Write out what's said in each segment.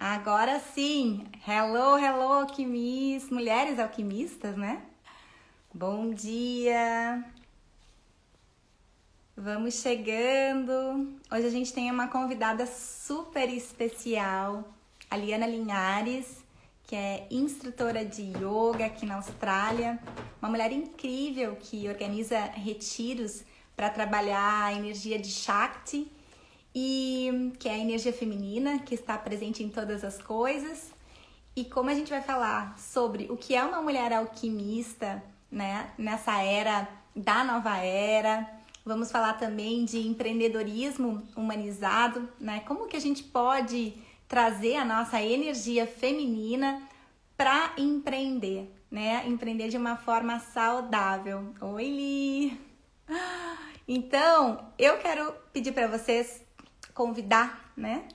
Agora sim! Hello, hello, mulheres alquimistas, né? Bom dia! Vamos chegando! Hoje a gente tem uma convidada super especial, a Liana Linhares, que é instrutora de yoga aqui na Austrália, uma mulher incrível que organiza retiros para trabalhar a energia de Shakti e que é a energia feminina que está presente em todas as coisas. E como a gente vai falar sobre o que é uma mulher alquimista, né, nessa era da nova era, vamos falar também de empreendedorismo humanizado, né? Como que a gente pode trazer a nossa energia feminina para empreender, né? Empreender de uma forma saudável. Oi, Li! Então, eu quero pedir para vocês convidar, né,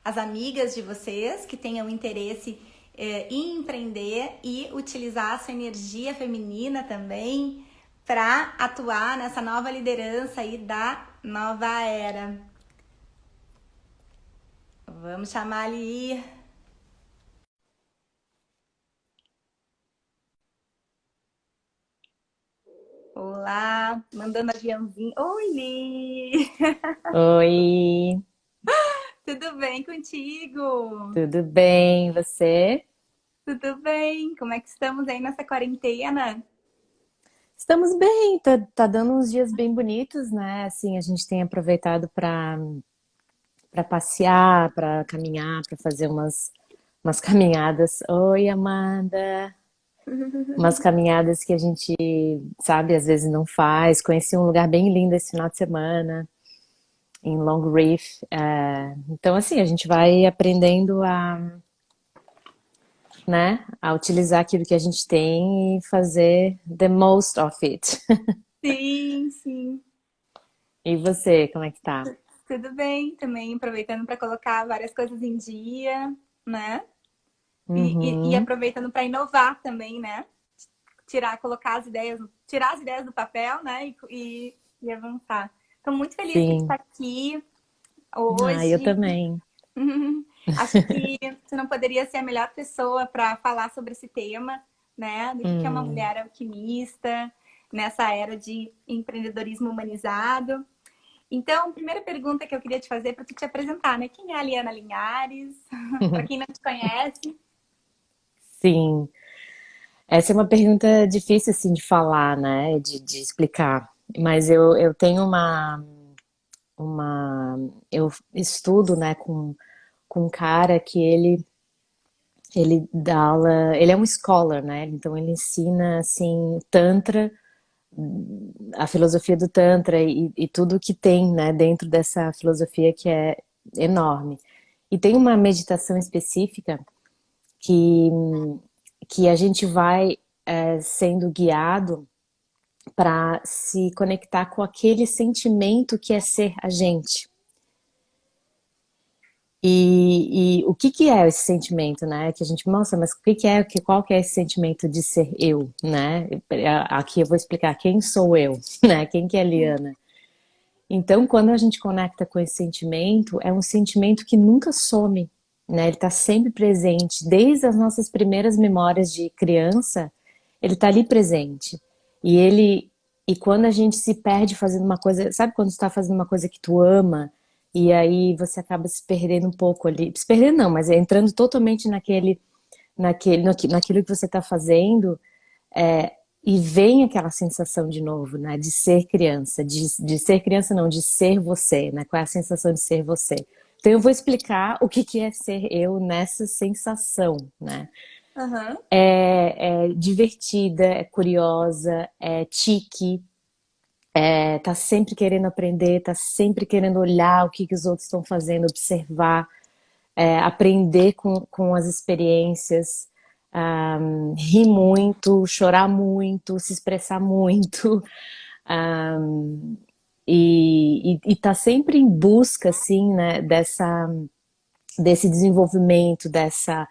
as amigas de vocês que tenham interesse em empreender e utilizar a sua energia feminina também para atuar nessa nova liderança aí da nova era. Vamos chamar ali. Olá, mandando aviãozinho. Oi, Li! Oi, Tudo bem contigo? tudo bem? Você? Tudo bem? Como é que estamos aí nessa quarentena? Estamos bem, tá dando uns dias bem bonitos, né? Assim, a gente tem aproveitado para passear, para caminhar, para fazer umas caminhadas. Oi, Amanda. Umas caminhadas que a gente, sabe, às vezes não faz. Conheci um lugar bem lindo esse final de semana, em Long Reef. Então, assim, a gente vai aprendendo né, a utilizar aquilo que a gente tem e fazer the most of it. Sim, sim. E você, como é que tá? Tudo bem também, aproveitando para colocar várias coisas em dia, né? E Uhum, aproveitando para inovar também, né? Colocar as ideias, tirar as ideias do papel, né? E avançar. Estou muito feliz de estar sim. aqui Ah, eu hoje. também. Acho que você não poderia ser a melhor pessoa para falar sobre esse tema, né? Do que é uma Hum. mulher alquimista nessa era de empreendedorismo humanizado. Então, a primeira pergunta que eu queria te fazer para tu te apresentar, né? Quem é a Liana Linhares? Para quem não te conhece. Sim. Essa é uma pergunta difícil, assim, de falar, né? De explicar. Mas eu tenho uma... Eu estudo, né, com um cara que ele dá aula... Ele é um scholar, né? Então ele ensina, assim, Tantra, a filosofia do Tantra e tudo que tem, né, dentro dessa filosofia que é enorme. E tem uma meditação específica que, que a gente vai sendo guiado para se conectar com aquele sentimento que é ser a gente. E o que que é esse sentimento, né? Que a gente, nossa, mas o que que é, qual que é esse sentimento de ser eu, né? Aqui eu vou explicar quem sou eu, né? Quem que é a Liana. Então, quando a gente conecta com esse sentimento, é um sentimento que nunca some, né? Ele está sempre presente, desde as nossas primeiras memórias de criança, ele está ali presente. E ele, e quando a gente se perde fazendo uma coisa, sabe quando você está fazendo uma coisa que tu ama e aí você acaba se perdendo um pouco ali, se perdendo não, mas entrando totalmente naquilo que você está fazendo, é, e vem aquela sensação de novo, né? De ser criança, de ser criança não, de ser você, né? Qual é a sensação de ser você? Então eu vou explicar o que que é ser eu nessa sensação, né? Aham. É divertida, é curiosa, é tique, tá sempre querendo aprender, tá sempre querendo olhar o que que os outros estão fazendo, observar, aprender com as experiências, rir muito, chorar muito, se expressar muito, um, e tá sempre em busca, assim, né, desse desenvolvimento, dessa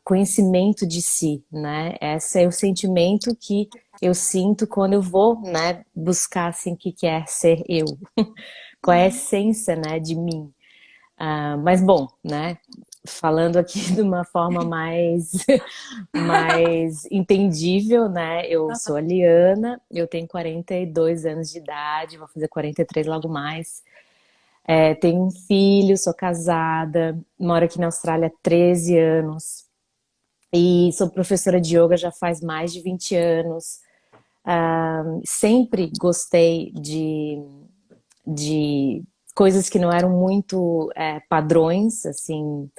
conhecimento de si, né? Esse é o sentimento que eu sinto quando eu vou, né, buscar, assim, o que que é ser eu, qual é a essência, né, de mim. Mas bom, né? Falando aqui de uma forma mais entendível, né? Eu sou a Liana, eu tenho 42 anos de idade, vou fazer 43 logo mais. Tenho um filho, sou casada, moro aqui na Austrália há 13 anos e sou professora de yoga já faz mais de 20 anos. Sempre gostei de coisas que não eram muito padrões, assim,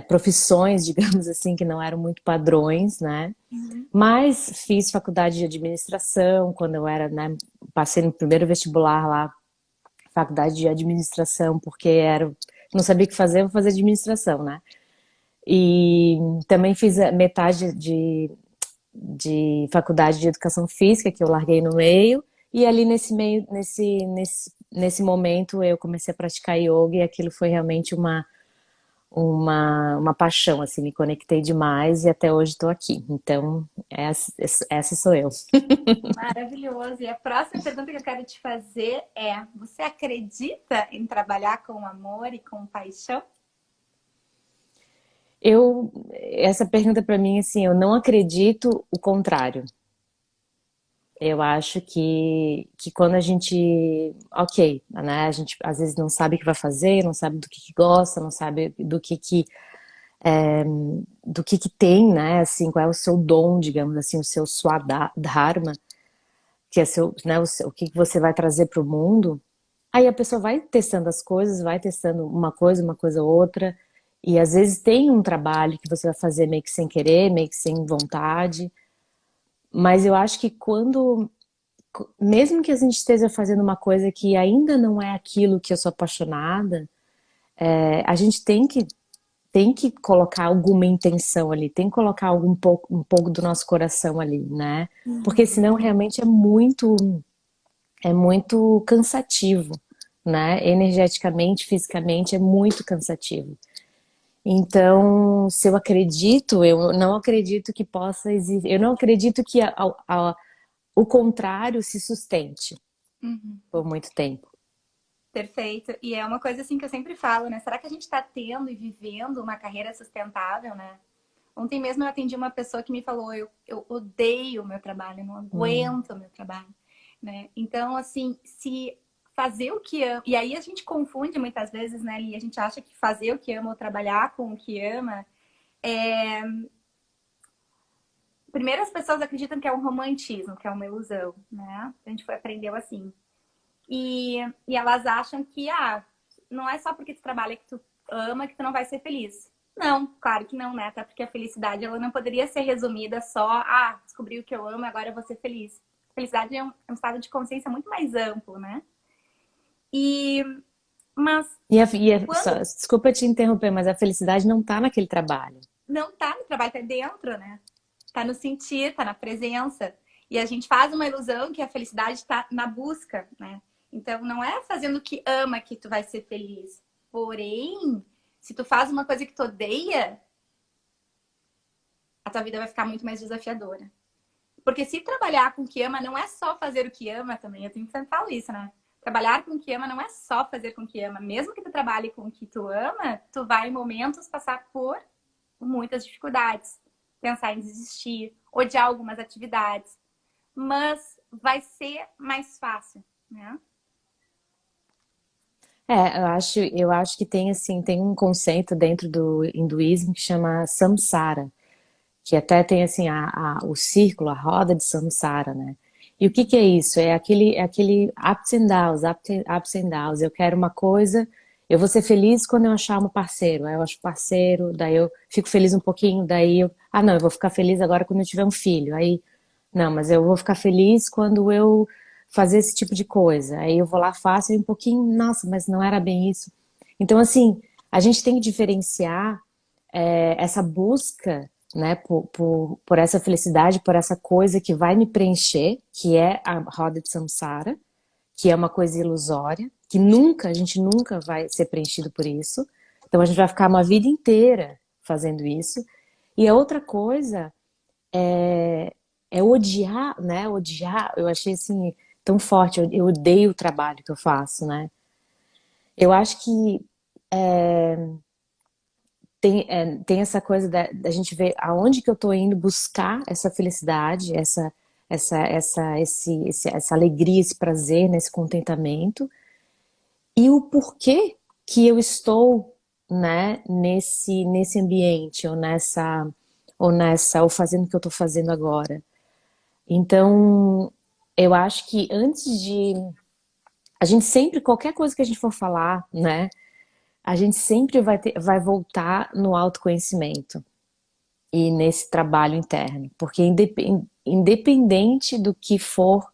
profissões, digamos assim, que não eram muito padrões, né? Uhum. Mas fiz faculdade de administração quando eu era, né? Passei no primeiro vestibular lá, faculdade de administração, porque não sabia o que fazer, vou fazer administração, né? E também fiz a metade de faculdade de educação física, que eu larguei no meio, e ali nesse momento eu comecei a praticar yoga e aquilo foi realmente uma paixão, assim, me conectei demais e até hoje estou aqui. Então, essa sou eu. Maravilhoso. E a próxima pergunta que eu quero te fazer é: você acredita em trabalhar com amor e com paixão? Essa pergunta para mim, assim, eu não acredito o contrário. Eu acho que quando a gente, ok, né, a gente às vezes não sabe o que vai fazer, não sabe do que gosta, não sabe do que tem, né, assim, qual é o seu dom, digamos assim, o seu swadharma, que é o que você vai trazer para o mundo. Aí a pessoa vai testando as coisas, vai testando uma coisa outra, e às vezes tem um trabalho que você vai fazer meio que sem querer, meio que sem vontade, mas eu acho que mesmo que a gente esteja fazendo uma coisa que ainda não é aquilo que eu sou apaixonada, a gente tem que colocar alguma intenção ali, tem que colocar um pouco do nosso coração ali, né? Porque Uhum. senão realmente é muito cansativo, né? Energeticamente, fisicamente, é muito cansativo. Então, se eu acredito, eu não acredito que possa existir, eu não acredito que o contrário se sustente Uhum. por muito tempo. Perfeito. E é uma coisa assim que eu sempre falo, né? Será que a gente está tendo e vivendo uma carreira sustentável, né? Ontem mesmo eu atendi uma pessoa que me falou: eu odeio o meu trabalho, eu não Hum, aguento o meu trabalho, né? Então, assim, se fazer o que ama... E aí a gente confunde muitas vezes, né, Li? A gente acha que fazer o que ama ou trabalhar com o que ama é... Primeiro, as pessoas acreditam que é um romantismo, que é uma ilusão, né? A gente aprendeu assim. E elas acham que, não é só porque tu trabalha que tu ama que tu não vai ser feliz. Não, claro que não, né? Até porque a felicidade, ela não poderia ser resumida só, descobri o que eu amo, agora eu vou ser feliz. Felicidade é um estado de consciência muito mais amplo, né? E, mas quando desculpa te interromper, mas a felicidade não está naquele trabalho. não tá no trabalho, tá dentro, né? Tá no sentir, tá na presença. E a gente faz uma ilusão que a felicidade tá na busca, né? Então não é fazendo o que ama que tu vai ser feliz. Porém, se tu faz uma coisa que tu odeia, a tua vida vai ficar muito mais desafiadora. Porque se trabalhar com o que ama não é só fazer o que ama também, eu sempre falo isso, né? Trabalhar com o que ama não é só fazer com o que ama. Mesmo que tu trabalhe com o que tu ama, tu vai em momentos passar por muitas dificuldades. Pensar em desistir, odiar algumas atividades. Mas vai ser mais fácil, né? Eu acho que tem assim, tem um conceito dentro do hinduísmo que chama samsara, que até tem assim o círculo, a roda de samsara, né? E o que que é isso? É aquele ups and downs. Eu quero uma coisa, eu vou ser feliz quando eu achar um parceiro. Aí eu acho parceiro, daí eu fico feliz um pouquinho, não, eu vou ficar feliz agora quando eu tiver um filho. Aí, não, mas eu vou ficar feliz quando eu fazer esse tipo de coisa. Aí eu vou lá, faço e um pouquinho, nossa, mas não era bem isso. Então, assim, a gente tem que diferenciar essa busca, né, por essa felicidade, por essa coisa que vai me preencher, que é a roda de samsara, que é uma coisa ilusória, que a gente nunca vai ser preenchido por isso. Então a gente vai ficar uma vida inteira fazendo isso. E a outra coisa é odiar, né? Odiar, eu achei assim tão forte. Eu odeio o trabalho que eu faço, né? Eu acho que tem essa coisa da gente ver aonde que eu tô indo buscar essa felicidade, essa alegria, esse prazer, nesse contentamento, e o porquê que eu estou, né, nesse ambiente, ou fazendo o que eu tô fazendo agora. Então, eu acho que antes de a gente sempre, qualquer coisa que a gente for falar, né, a gente sempre vai voltar no autoconhecimento e nesse trabalho interno, porque independente do que for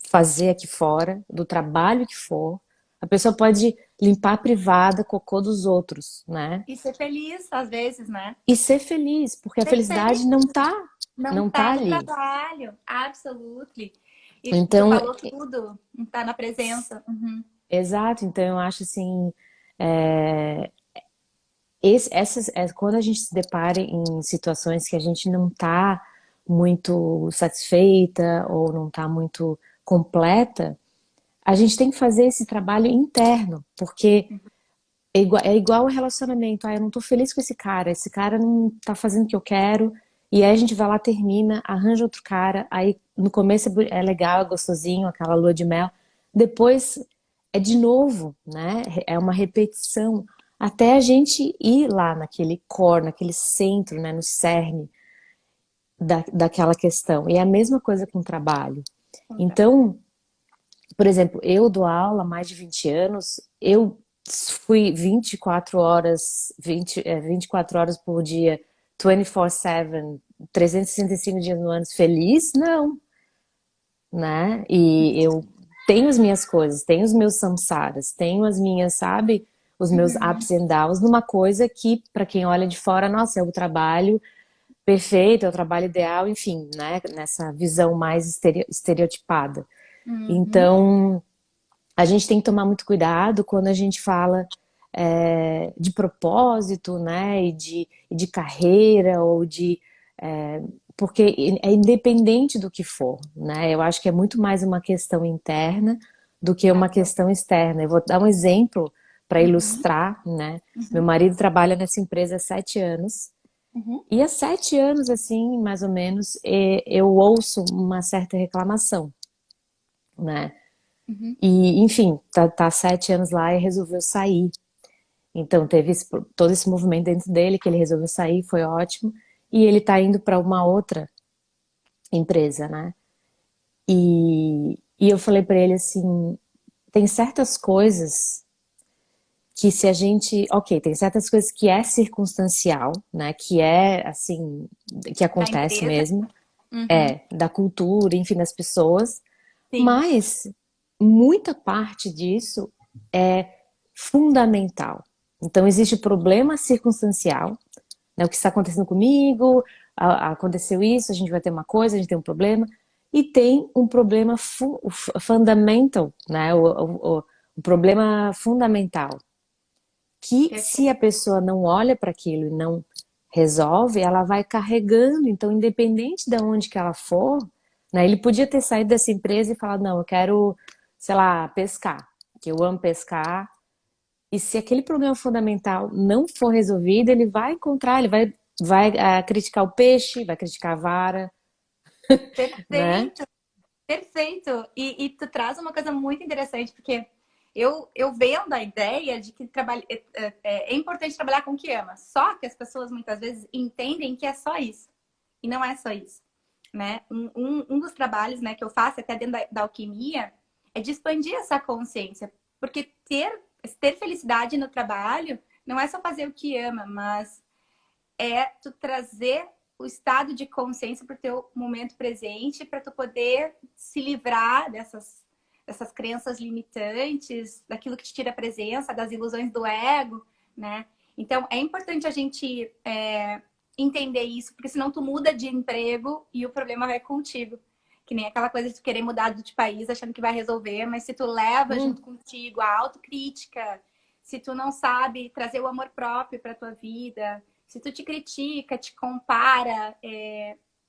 fazer aqui fora, do trabalho que for, a pessoa pode limpar a privada, cocô dos outros, né? E ser feliz, às vezes, né? E ser feliz, porque a felicidade Perfeito. Não não tá tá no ali. trabalho. Absolutely. E tu Então, falou tudo. Não tá na presença. Uhum. exato, então eu acho assim, quando a gente se depara em situações que a gente não está muito satisfeita ou não está muito completa, a gente tem que fazer esse trabalho interno, porque é igual o relacionamento. Ah, eu não tô feliz com esse cara não tá fazendo o que eu quero, e aí a gente vai lá, termina, arranja outro cara, aí no começo é legal, é gostosinho, aquela lua de mel, depois é de novo, né? É uma repetição, até a gente ir lá naquele core, naquele centro, né? No cerne daquela questão. E é a mesma coisa com o trabalho. Então, Então, por exemplo, eu dou aula há mais de 20 anos, eu fui 24 horas, 24 horas por dia, 24/7, 365 dias no ano feliz? Não, né? E eu tenho as minhas coisas, tenho os meus samsaras, tenho as minhas, sabe? Os meus uhum. ups and downs numa coisa que, para quem olha de fora, nossa, é o trabalho perfeito, é o trabalho ideal, enfim, né? Nessa visão mais estereotipada. Uhum. Então, a gente tem que tomar muito cuidado quando a gente fala de propósito, né, e de carreira ou porque é independente do que for, né? Eu acho que é muito mais uma questão interna do que uma Absolutely. questão externa. Eu vou dar um exemplo para Uhum. ilustrar, né? Meu Uhum. marido trabalha nessa empresa há 7 anos. Uhum. E há 7 anos, assim, mais ou menos, eu ouço uma certa reclamação, né? Uhum. E, enfim, tá 7 anos lá e resolveu sair. Então teve todo esse movimento dentro dele que ele resolveu sair, foi ótimo. E ele tá indo para uma outra empresa, né? E eu falei para ele assim, tem certas coisas que se a gente, ok, tem certas coisas que é circunstancial, né? Que é assim, que Da acontece empresa. mesmo, Uhum. da cultura, enfim, das pessoas. Sim. Mas muita parte disso é fundamental. Então, existe o problema circunstancial, né? O que está acontecendo comigo, aconteceu isso, a gente vai ter uma coisa, a gente tem um problema, e tem um problema fundamental, né? O problema fundamental, que se a Perfeito. pessoa não olha para aquilo e não resolve, ela vai carregando. Então, independente de onde que ela for, né? Ele podia ter saído dessa empresa e falado, não, eu quero, sei lá, pescar, que eu amo pescar. E se aquele problema fundamental não for resolvido, ele vai encontrar, ele vai criticar o peixe, vai criticar a vara, né? Perfeito. Perfeito. E tu traz uma coisa muito interessante, porque eu vendo a ideia de que é importante trabalhar com o que ama. Só que as pessoas muitas vezes entendem que é só isso. E não é só isso. Né? Um dos trabalhos, né, que eu faço até dentro da alquimia é de expandir essa consciência. Porque ter felicidade no trabalho não é só fazer o que ama, mas é tu trazer o estado de consciência para o teu momento presente, para tu poder se livrar dessas crenças limitantes, daquilo que te tira a presença, das ilusões do ego, né? Então, é importante a gente entender isso, porque senão tu muda de emprego e o problema vai contigo. Que nem aquela coisa de tu querer mudar de país achando que vai resolver, mas se tu leva Hum, junto contigo a autocrítica, se tu não sabe trazer o amor próprio para tua vida, se tu te critica, te compara,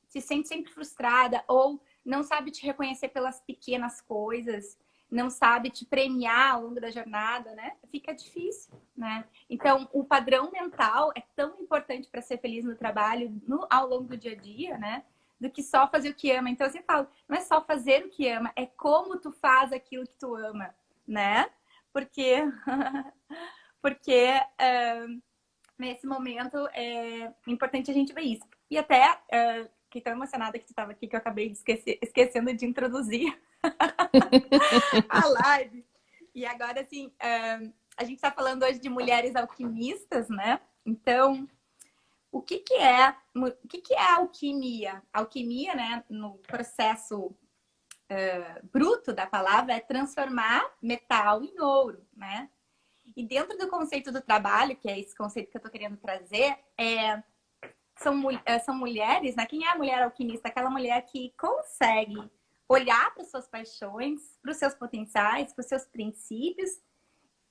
se sente sempre frustrada ou não sabe te reconhecer pelas pequenas coisas, não sabe te premiar ao longo da jornada, né? Fica difícil, né? Então, o padrão mental é tão importante para ser feliz no trabalho, ao longo do dia a dia, né? Do que só fazer o que ama. Então, você fala, não é só fazer o que ama, é como tu faz aquilo que tu ama, né? Porque, porque nesse momento é importante a gente ver isso. E até, fiquei tão emocionada que tu estava aqui que eu acabei de esquecendo de introduzir a live. E agora, assim, a gente está falando hoje de mulheres alquimistas, né? Então, o que é a alquimia? A alquimia, né, no processo bruto da palavra, é transformar metal em ouro, né? E dentro do conceito do trabalho, que é esse conceito que eu estou querendo trazer, são mulheres, né? Quem é a mulher alquimista? Aquela mulher que consegue olhar para suas paixões, para os seus potenciais, para os seus princípios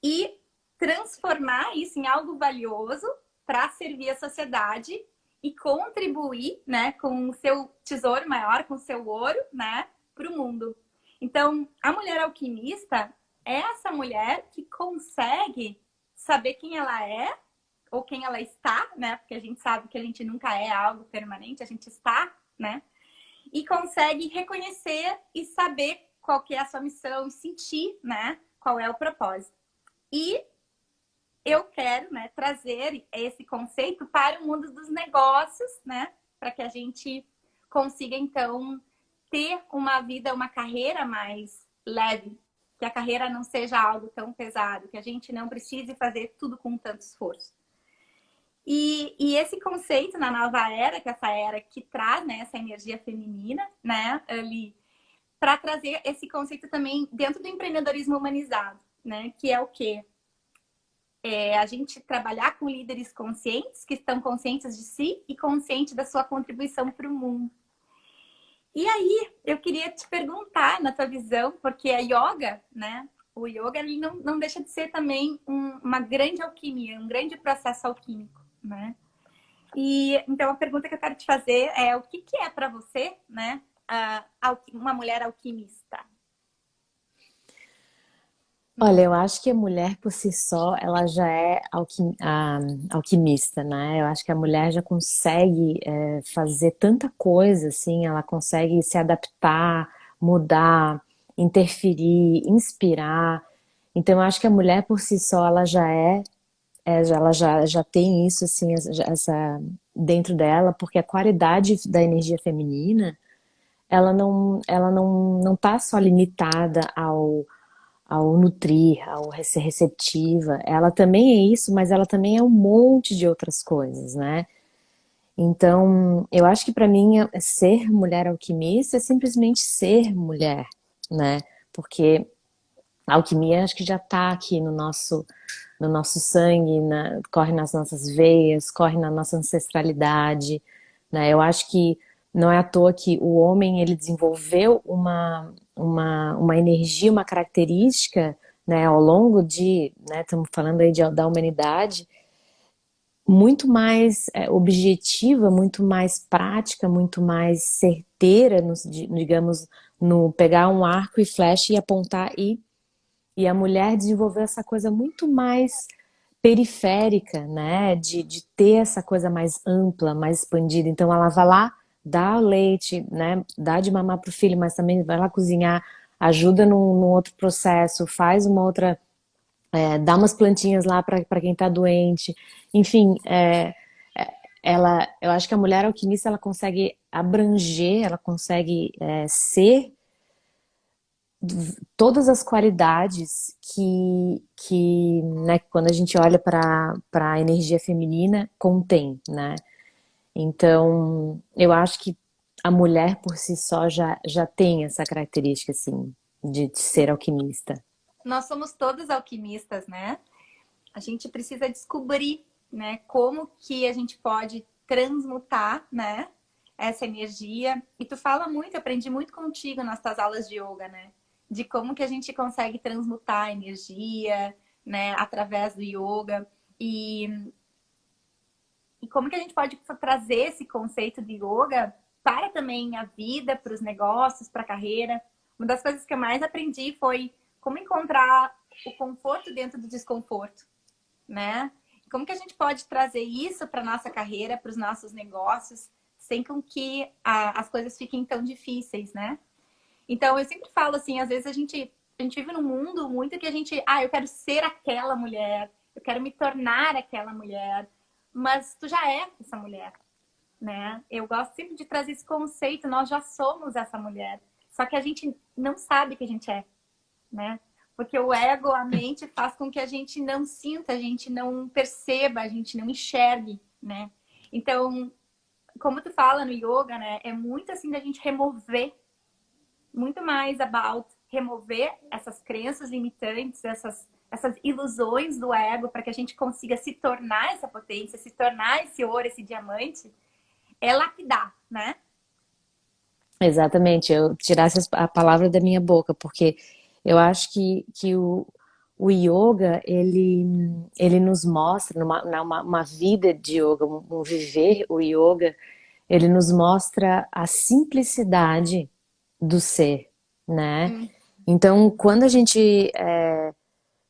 e transformar isso em algo valioso para servir a sociedade e contribuir, né, com o seu tesouro maior, com o seu ouro, né, para o mundo. Então, a mulher alquimista é essa mulher que consegue saber quem ela é ou quem ela está, né? Porque a gente sabe que a gente nunca é algo permanente, a gente está, né? E consegue reconhecer e saber qual que é a sua missão, sentir, né? Qual é o propósito. E eu quero, né, trazer esse conceito para o mundo dos negócios, né? Para que a gente consiga, então, ter uma vida, uma carreira mais leve, que a carreira não seja algo tão pesado, que a gente não precise fazer tudo com tanto esforço. E esse conceito na nova era, que é essa era que traz, né, essa energia feminina, né, ali, para trazer esse conceito também dentro do empreendedorismo humanizado, né, que é o quê? É a gente trabalhar com líderes conscientes, que estão conscientes de si e conscientes da sua contribuição para o mundo. E aí, eu queria te perguntar, na tua visão, porque a yoga, né, o yoga ele não deixa de ser também uma grande alquimia, um grande processo alquímico, né? E então a pergunta que eu quero te fazer é o que é para você, né, uma mulher alquimista? Olha, eu acho que a mulher por si só, ela já é alquimista, né? Eu acho que a mulher já consegue fazer tanta coisa, assim, ela consegue se adaptar, mudar, interferir, inspirar. Então, eu acho que a mulher por si só, ela já tem isso, assim, dentro dela, porque a qualidade da energia feminina, ela não tá só limitada ao nutrir, ao ser receptiva. Ela também é isso, mas ela também é um monte de outras coisas, né? Então, eu acho que para mim ser mulher alquimista é simplesmente ser mulher, né? Porque a alquimia acho que já está aqui no nosso sangue, corre nas nossas veias, corre na nossa ancestralidade, né? Eu acho que não é à toa que o homem ele desenvolveu uma energia, uma característica, né, ao longo né, estamos falando aí da humanidade, muito mais objetiva, muito mais prática, muito mais certeira, digamos, no pegar um arco e flecha e apontar e a mulher desenvolveu essa coisa muito mais periférica, né? De ter essa coisa mais ampla, mais expandida. Então ela vai lá, dá o leite, né? Dá de mamar pro filho, mas também vai lá cozinhar, ajuda num outro processo, faz uma outra, dá umas plantinhas lá para quem tá doente. Enfim, eu acho que a mulher alquimista ela consegue abranger, ela consegue ser todas as qualidades né, quando a gente olha para a energia feminina contém, né? Então, eu acho que a mulher por si só já tem essa característica, assim, de ser alquimista. Nós somos todos alquimistas, né? A gente precisa descobrir, né, como que a gente pode transmutar, né, essa energia. E tu fala muito, eu aprendi muito contigo nas tuas aulas de yoga, né? De como que a gente consegue transmutar a energia, né, através do yoga. E como que a gente pode trazer esse conceito de yoga para também a vida, para os negócios, para a carreira. Uma das coisas que eu mais aprendi foi como encontrar o conforto dentro do desconforto, né? Como que a gente pode trazer isso para nossa carreira, para os nossos negócios, sem com que as coisas fiquem tão difíceis, né? Então, eu sempre falo assim, às vezes a gente vive num mundo muito que a gente, eu quero ser aquela mulher, eu quero me tornar aquela mulher, mas tu já é essa mulher, né? Eu gosto sempre de trazer esse conceito, nós já somos essa mulher, só que a gente não sabe que a gente é, né? Porque o ego, a mente, faz com que a gente não sinta, a gente não perceba, a gente não enxergue, né? Então, como tu fala no yoga, né? É muito assim da gente remover, muito mais about remover essas crenças limitantes, essas ilusões do ego para que a gente consiga se tornar essa potência, se tornar esse ouro, esse diamante, é lapidar, né? Exatamente, eu tirasse a palavra da minha boca, porque eu acho que o yoga, ele nos mostra, uma vida de yoga, um viver o yoga, ele nos mostra a simplicidade do ser, né? Hum, Então, quando a gente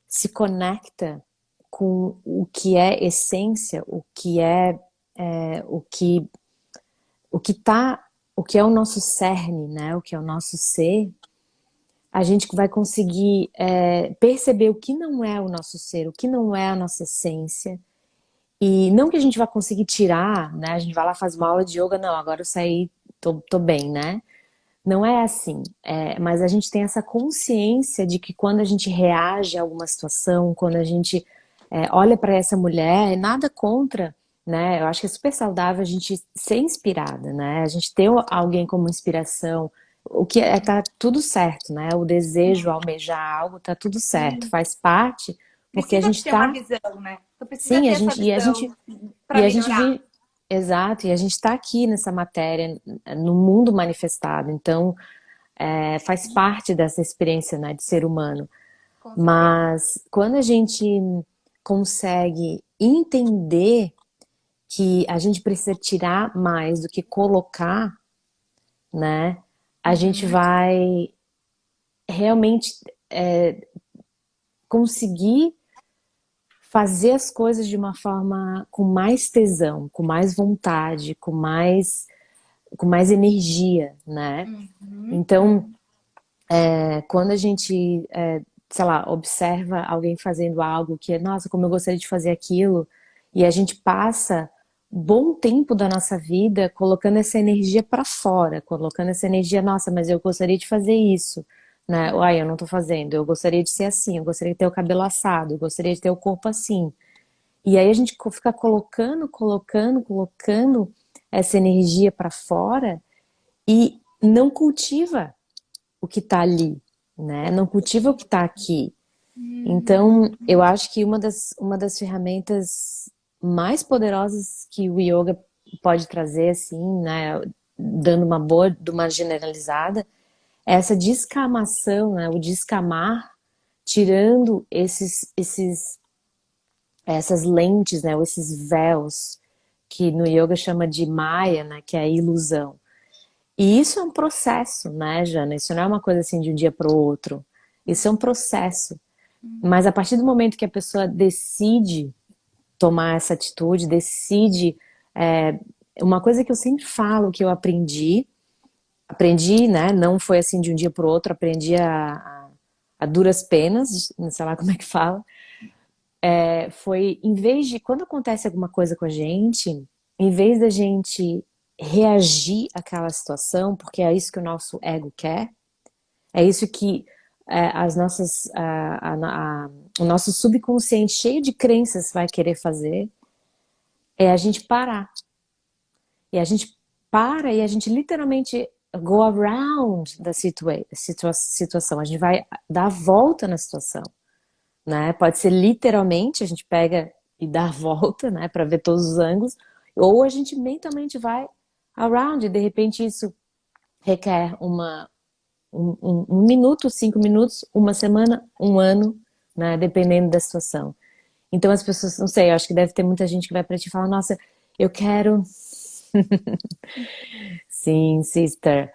se conecta com o que é essência, o que o que tá, o que é o nosso cerne, né? O que é o nosso ser, a gente vai conseguir perceber o que não é o nosso ser, o que não é a nossa essência. E não que a gente vai conseguir tirar, né? A gente vai lá, faz uma aula de yoga, não, agora eu saí, tô bem, né? Não é assim. Mas a gente tem essa consciência de que quando a gente reage a alguma situação, quando a gente olha para essa mulher, nada contra, né? Eu acho que é super saudável a gente ser inspirada, né? A gente ter alguém como inspiração, o que tá tudo certo, né? O desejo, almejar algo, tá tudo certo, sim. faz parte, porque a Precisa gente ter uma tá, visão, né? Tu precisa sim, ter essa visão para e a gente melhorar. vive, exato, e a gente está aqui nessa matéria, no mundo manifestado, então faz parte dessa experiência, né, de ser humano. Com certeza. Mas quando a gente consegue entender que a gente precisa tirar mais do que colocar, né, a gente Uhum. vai realmente conseguir fazer as coisas de uma forma com mais tesão, com mais vontade, com mais energia, né? Uhum. Então, Uhum. quando a gente, sei lá, observa alguém fazendo algo que, nossa, como eu gostaria de fazer aquilo, e a gente passa bom tempo da nossa vida colocando essa energia para fora, colocando essa energia, nossa, mas eu gostaria de fazer isso, né? Uai, eu não tô fazendo, eu gostaria de ser assim, eu gostaria de ter o cabelo assado, eu gostaria de ter o corpo assim. E aí a gente fica colocando essa energia para fora e não cultiva o que está ali, né? Não cultiva o que está aqui. Então, Uhum. eu acho que uma das ferramentas mais poderosas que o yoga pode trazer, assim, né? Dando de uma generalizada, é essa descamação, né? O descamar, tirando essas lentes, né? Ou esses véus que no yoga chama de Maya, né? Que é a ilusão. E isso é um processo, né, Jana? Isso não é uma coisa assim de um dia para o outro. Isso é um processo. Mas a partir do momento que a pessoa decide tomar essa atitude, decide. é, uma coisa que eu sempre falo, que eu aprendi, né? Não foi assim de um dia para o outro, aprendi a duras penas, não sei lá como é que fala. Foi, em vez de, quando acontece alguma coisa com a gente, em vez da gente reagir àquela situação, porque é isso que o nosso ego quer, é isso que as nossas, o nosso subconsciente cheio de crenças vai querer fazer, é a gente parar. E a gente para e a gente literalmente go around da situação. A gente vai dar a volta na situação, né? Pode ser literalmente, a gente pega e dá a volta, né, para ver todos os ângulos, ou a gente mentalmente vai around e de repente isso requer um minuto, 5 minutos, uma semana, um ano, né? Dependendo da situação. Então as pessoas, não sei, eu acho que deve ter muita gente que vai pra ti e fala, nossa, eu quero. Sim, sister.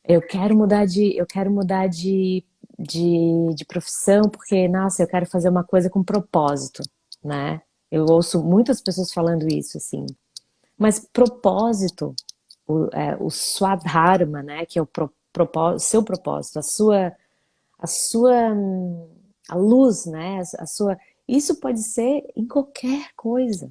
Eu quero mudar de de profissão, porque, nossa, eu quero fazer uma coisa com propósito, né? Eu ouço muitas pessoas falando isso, assim. Mas propósito, o Swadharma, né? Que é o seu propósito, a sua, a luz, né? A sua, isso pode ser em qualquer coisa,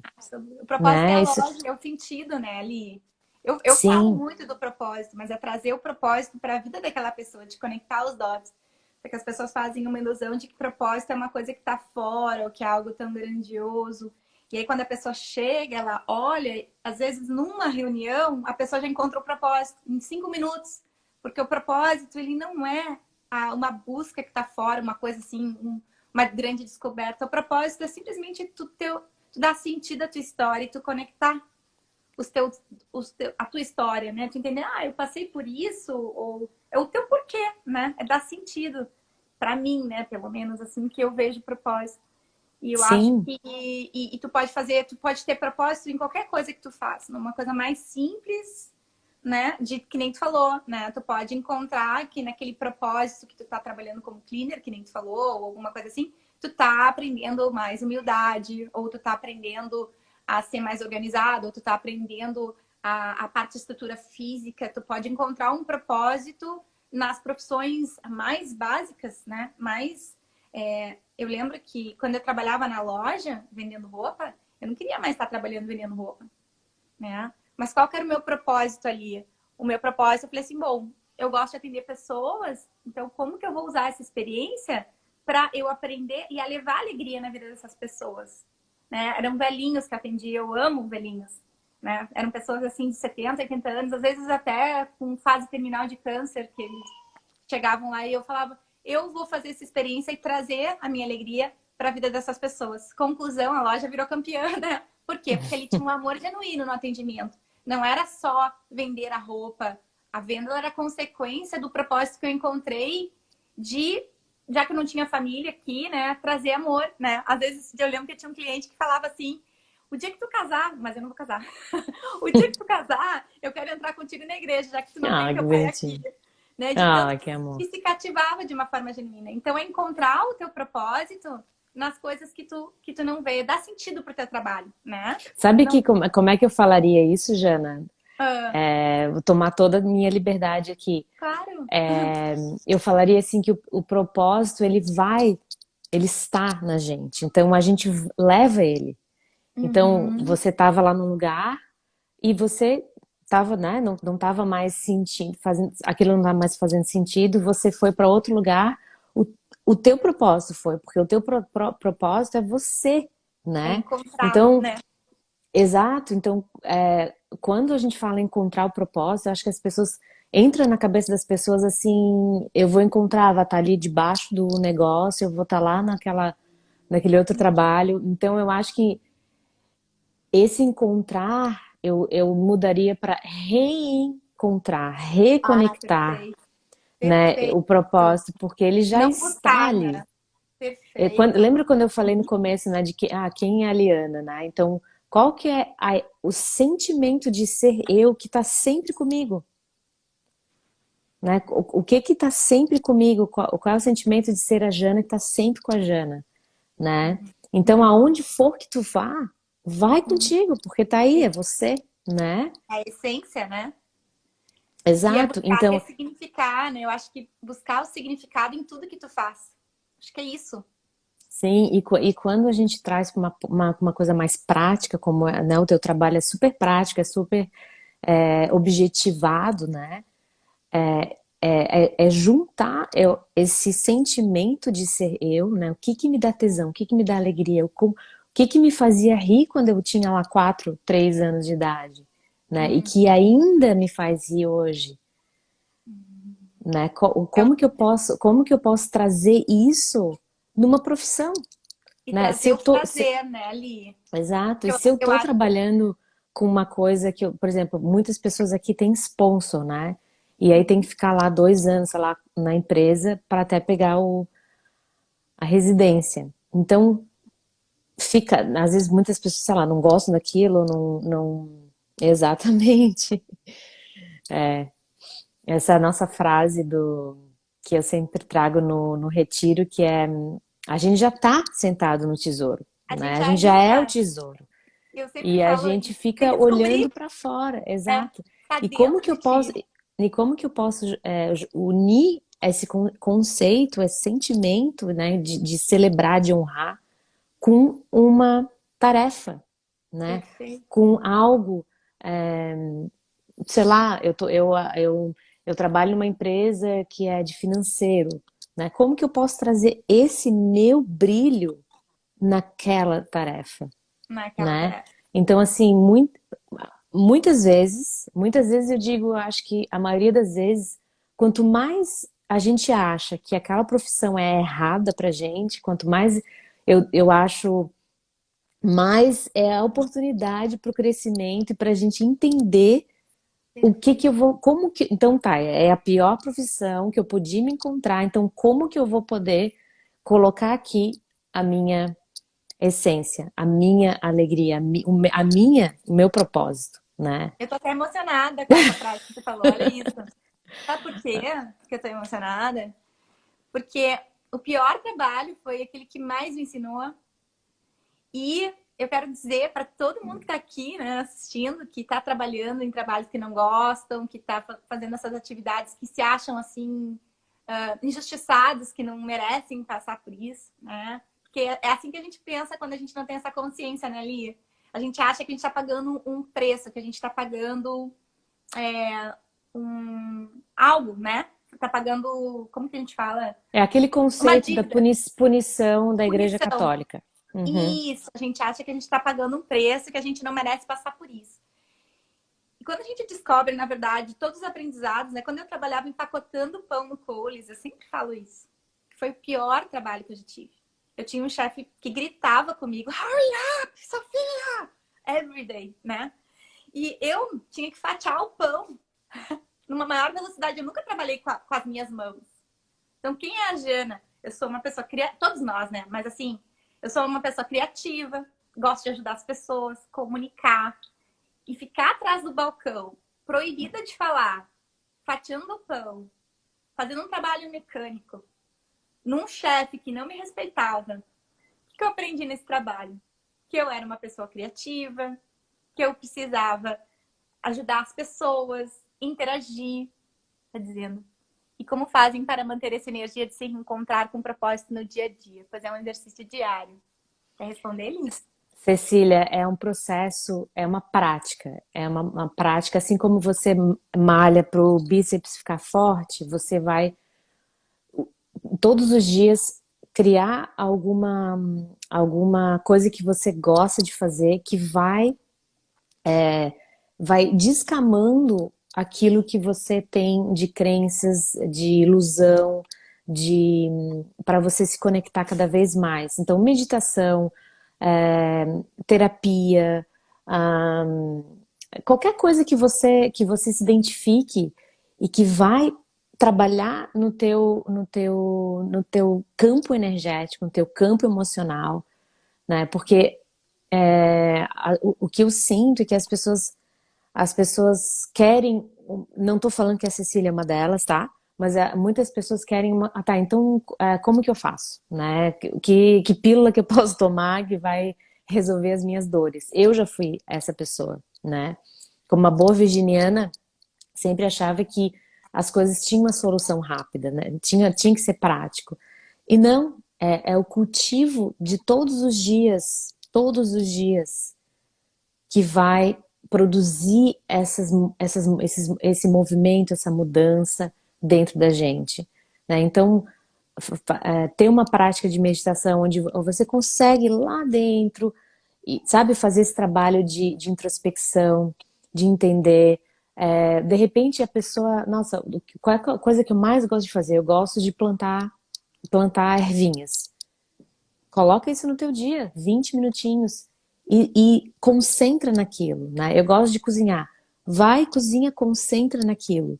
O propósito é né? a Isso, loja, é o sentido, né, ali. Eu falo sim, muito do propósito, mas é trazer o propósito para a vida daquela pessoa, de conectar os dots. Porque as pessoas fazem uma ilusão de que propósito é uma coisa que está fora, ou que é algo tão grandioso. E aí, quando a pessoa chega, ela olha, às vezes numa reunião, a pessoa já encontra o propósito em 5 minutos. Porque o propósito, ele não é uma busca que está fora, uma coisa assim, uma grande descoberta. O propósito é simplesmente tu dar sentido à tua história e tu conectar a tua história, né? Tu entender, eu passei por isso, ou é o teu porquê, né? É dar sentido para mim, né? Pelo menos assim que eu vejo propósito. E eu acho sim, que tu pode ter propósito em qualquer coisa que tu faça, numa coisa mais simples, né? De que nem tu falou, né? Tu pode encontrar que naquele propósito que tu tá trabalhando como cleaner, que nem tu falou, ou alguma coisa assim, tu tá aprendendo mais humildade, ou tu tá aprendendo a ser mais organizado, ou tu tá aprendendo a parte de estrutura física, tu pode encontrar um propósito nas profissões mais básicas, né? Eu lembro que quando eu trabalhava na loja vendendo roupa, eu não queria mais estar trabalhando vendendo roupa, né? Mas qual que era o meu propósito ali? O meu propósito, eu falei assim, bom, eu gosto de atender pessoas, então como que eu vou usar essa experiência para eu aprender e a levar alegria na vida dessas pessoas? Né? Eram velhinhos que atendia, eu amo velhinhos. Né? Eram pessoas assim de 70, 80 anos, às vezes até com fase terminal de câncer, que eles chegavam lá e eu falava, eu vou fazer essa experiência e trazer a minha alegria para a vida dessas pessoas. Conclusão, a loja virou campeã, né? Por quê? Porque ele tinha um amor genuíno no atendimento. Não era só vender a roupa. A venda era consequência do propósito que eu encontrei de, já que eu não tinha família aqui, né, trazer amor, né? Às vezes eu lembro que tinha um cliente que falava assim, o dia que tu casar, mas eu não vou casar. O dia que tu casar, eu quero entrar contigo na igreja, já que tu não tem ah, que teu pai aqui. bonitinho. Né? De tanto Ah, que amor. que se cativava de uma forma genuína. Então, é encontrar o teu propósito nas coisas que tu não vê. Dá sentido pro teu trabalho, né? Sabe Não. que como é que eu falaria isso, Jana? Ah, Vou tomar toda a minha liberdade aqui. claro. Eu falaria assim que o propósito ele está na gente. Então a gente leva ele. Então Uhum. você estava lá no lugar e você estava, né? Não estava mais sentindo, aquilo não estava mais fazendo sentido. Você foi para outro lugar. O, o teu propósito foi, porque o teu propósito é você, É né? encontrá-lo, Então né? exato. Então, quando a gente fala em encontrar o propósito, eu acho que as pessoas entra na cabeça das pessoas assim, eu vou encontrar, vai estar ali debaixo do negócio, eu vou estar lá naquele outro trabalho. Então, eu acho que esse encontrar, eu mudaria para reencontrar, Ah, reconectar, perfeito. né, Perfeito. o propósito, porque ele já Não está buscar, ali. né? Perfeito. Lembra quando eu falei no começo, né, de que, quem é a Liana, né? Então, qual que é o sentimento de ser eu que está sempre comigo, né? O que que está sempre comigo? Qual é o sentimento de ser a Jana que está sempre com a Jana, né? Então, Uhum. aonde for que tu vá, vai Uhum. contigo, porque tá aí, é você, né? É a essência, né? E é Exato. buscar Então, ressignificar, né? Eu acho que buscar o significado em tudo que tu faz. Acho que é isso. sim, e quando a gente traz para uma coisa mais prática, como né, o teu trabalho é super prático, é super objetivado, né? É juntar esse sentimento de ser eu, né? O que que me dá tesão, o que que me dá alegria, o que que me fazia rir quando eu tinha lá 4, 3 anos de idade, né? E Hum. que ainda me faz rir hoje, né? Eu- Como que eu posso trazer isso numa profissão, E né? trazer o prazer, né, ali. Exato. E Eu, se eu eu tô acho. trabalhando com uma coisa que por exemplo, muitas pessoas aqui têm sponsor, né? E aí tem que Uhum. ficar lá 2 anos, sei lá, na empresa para até pegar a residência. Então, fica, às vezes muitas pessoas, sei lá, não gostam daquilo, não, exatamente. Essa é a nossa frase do, que eu sempre trago no retiro, que é a gente já está sentado no tesouro, A né? gente A já gente já é o está. tesouro. Eu sempre E a falo gente isso. Tem fica que olhando descobrir, para fora, né? exato. Tá E como dentro que eu de posso, ti. e como que eu posso unir esse conceito, esse sentimento, né, de celebrar, de honrar, com uma tarefa, né? Perfeito. Com algo, é, sei lá, eu trabalho numa empresa que é de financeiro, né? Como que eu posso trazer esse meu brilho naquela tarefa, Naquela né? tarefa. Então, assim, muitas vezes eu digo, acho que a maioria das vezes, quanto mais a gente acha que aquela profissão é errada pra gente, quanto mais eu acho, mais é a oportunidade para o crescimento e para a gente entender o que que Perfeito. eu vou, como que, então tá, é a pior profissão que eu podia me encontrar, então como que eu vou poder colocar aqui a minha essência, a minha alegria, o meu propósito, né? Eu tô até emocionada com essa frase que você falou. Olha isso. Sabe por quê que eu tô emocionada? Porque o pior trabalho foi aquele que mais me ensinou. E eu quero dizer para todo mundo que está aqui, né, assistindo, que está trabalhando em trabalhos que não gostam, que está fazendo essas atividades que se acham assim injustiçados, que não merecem passar por isso, né? Porque é assim que a gente pensa quando a gente não tem essa consciência, né, Lia? A gente acha que a gente está pagando um preço, que a gente está pagando algo, né? Está pagando, como que a gente fala? É aquele Uma conceito da dívida, punição da Igreja punição. Católica. Uhum. Isso, a gente acha que a gente está pagando um preço, que a gente não merece passar por isso. E quando a gente descobre, na verdade, todos os aprendizados, né? Quando eu trabalhava empacotando pão no Coles, eu sempre falo isso. Foi o pior trabalho que eu já tive. Eu tinha um chefe que gritava comigo, hurry up, Sofia! Every day, né? E eu tinha que fatiar o pão numa maior velocidade. Eu nunca trabalhei com as minhas mãos. Então, quem é a Jana? Eu sou uma pessoa criativa, todos nós, né? Mas assim, eu sou uma pessoa criativa, gosto de ajudar as pessoas, comunicar. E ficar atrás do balcão, proibida de falar, fatiando o pão, fazendo um trabalho mecânico, num chefe que não me respeitava. O que eu aprendi nesse trabalho? Que eu era uma pessoa criativa, que eu precisava ajudar as pessoas, interagir, tá dizendo? E como fazem para manter essa energia de se reencontrar com propósito no dia a dia? Pois é um exercício diário. Quer responder, Liz? Cecília, é um processo, é uma prática, assim como você malha para o bíceps ficar forte, você vai todos os dias criar alguma coisa que você gosta de fazer que vai descamando aquilo que você tem de crenças, de ilusão, de para você se conectar cada vez mais. Então, meditação, terapia, ah, qualquer coisa que você se identifique e que vai trabalhar no teu campo energético, no teu campo emocional, né? Porque o que eu sinto é que as pessoas querem, não estou falando que a Cecília é uma delas, tá? Mas muitas pessoas querem tá, então como que eu faço, né? Que pílula que eu posso tomar que vai resolver as minhas dores? Eu já fui essa pessoa, né? Como uma boa virginiana, sempre achava que as coisas tinham uma solução rápida, né? Tinha que ser prático. E não, é o cultivo de todos os dias, que vai produzir esse movimento, essa mudança dentro da gente, né? Então, ter uma prática de meditação onde você consegue lá dentro, e, sabe, fazer esse trabalho de introspecção, de entender. De repente a pessoa, nossa, qual é a coisa que eu mais gosto de fazer? Eu gosto de plantar ervinhas. Coloca isso no teu dia, 20 minutinhos, e concentra naquilo, né? Eu gosto de cozinhar. Vai, cozinha, concentra naquilo.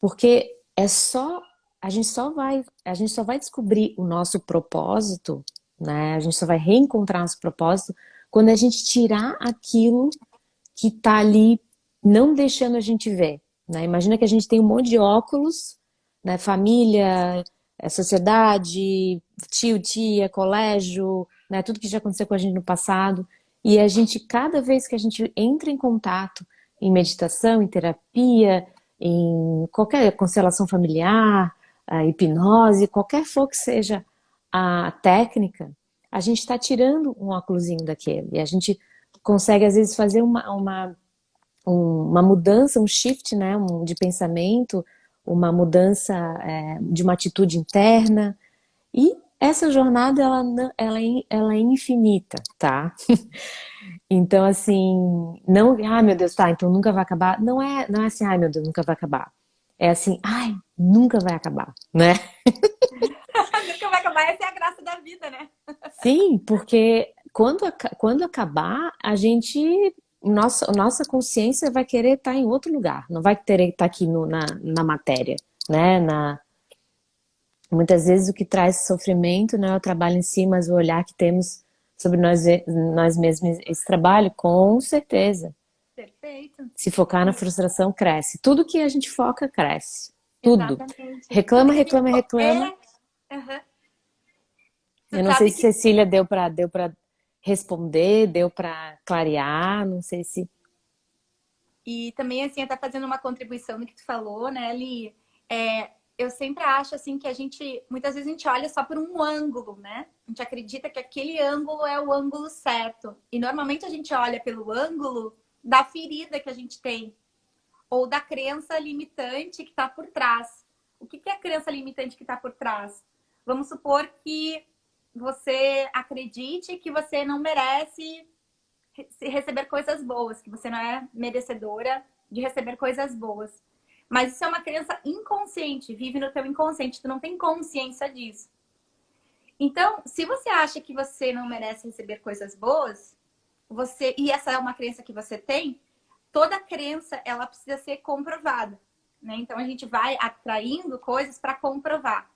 Porque a gente só vai descobrir o nosso propósito, né? A gente só vai reencontrar nosso propósito quando a gente tirar aquilo que tá ali não deixando a gente ver, né? Imagina que a gente tem um monte de óculos, né? Família, sociedade, tio, tia, colégio, né? Tudo que já aconteceu com a gente no passado. E a gente, cada vez que a gente entra em contato em meditação, em terapia, em qualquer constelação familiar, a hipnose, qualquer for que seja a técnica, a gente está tirando um óculosinho daquele. E a gente consegue, às vezes, fazer uma mudança, um shift, né, de pensamento, uma mudança de uma atitude interna. E essa jornada, ela é infinita, tá? Então, assim, não, ai meu Deus, tá, então nunca vai acabar. Não é assim, ai meu Deus, nunca vai acabar. É assim, ai, nunca vai acabar, né? Nunca vai acabar, essa é a graça da vida, né? Sim, porque quando acabar, nossa consciência vai querer estar em outro lugar, não vai querer estar aqui na matéria, né? Muitas vezes o que traz sofrimento não é o trabalho em si, mas o olhar que temos sobre nós mesmos. Esse trabalho, com certeza. Perfeito. Se focar na frustração, cresce. Tudo que a gente foca, cresce. Tudo. Exatamente. Reclama, reclama, reclama. Aham. Tu Eu não sei sabe se que. Cecília deu para responder, deu para clarear, não sei se. E também, assim, até fazendo uma contribuição no que tu falou, né, Li? Eu sempre acho, assim, que muitas vezes a gente olha só por um ângulo, né? A gente acredita que aquele ângulo é o ângulo certo. E normalmente a gente olha pelo ângulo da ferida que a gente tem, ou da crença limitante que está por trás. O que é a crença limitante que está por trás? Vamos supor que você acredite que você não merece receber coisas boas, que você não é merecedora de receber coisas boas. Mas isso é uma crença inconsciente, vive no teu inconsciente, tu não tem consciência disso. Então, se você acha que você não merece receber coisas boas, e essa é uma crença que você tem, toda crença ela precisa ser comprovada, né? Então a gente vai atraindo coisas para comprovar.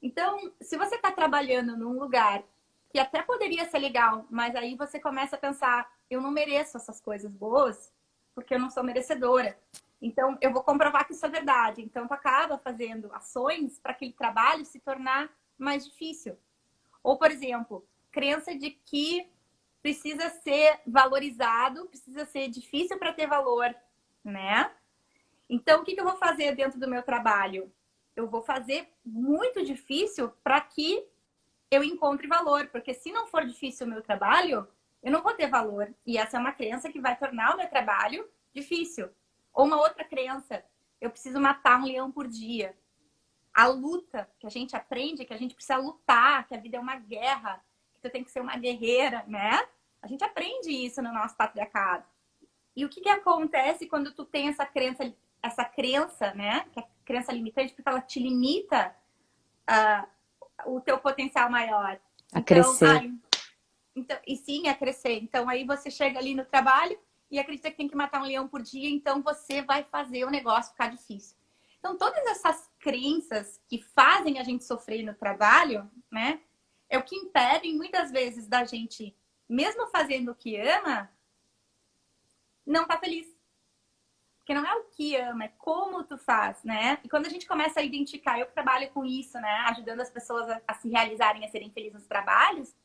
Então, se você está trabalhando num lugar que até poderia ser legal, mas aí você começa a pensar, eu não mereço essas coisas boas, porque eu não sou merecedora. Então, eu vou comprovar que isso é verdade. Então, tu acaba fazendo ações para aquele trabalho se tornar mais difícil. Ou, por exemplo, crença de que precisa ser valorizado, precisa ser difícil para ter valor, né? Então, o que eu vou fazer dentro do meu trabalho? Eu vou fazer muito difícil para que eu encontre valor, porque se não for difícil o meu trabalho, eu não vou ter valor. E essa é uma crença que vai tornar o meu trabalho difícil. Ou uma outra crença, eu preciso matar um leão por dia. A luta que a gente aprende, que a gente precisa lutar, que a vida é uma guerra, que tu tem que ser uma guerreira, né? A gente aprende isso no nosso patriarcado. E o que acontece quando tu tem essa crença, né? Que é a crença limitante, porque ela te limita o teu potencial maior. A Então, crescer. e sim, a crescer. Então, aí você chega ali no trabalho e acredita que tem que matar um leão por dia, então você vai fazer o negócio ficar difícil. Então, todas essas crenças que fazem a gente sofrer no trabalho, né? É o que impedem muitas vezes da gente, mesmo fazendo o que ama, não tá feliz. Porque não é o que ama, é como tu faz, né? E quando a gente começa a identificar, eu que trabalho com isso, né? Ajudando as pessoas a se realizarem, a serem felizes nos trabalhos,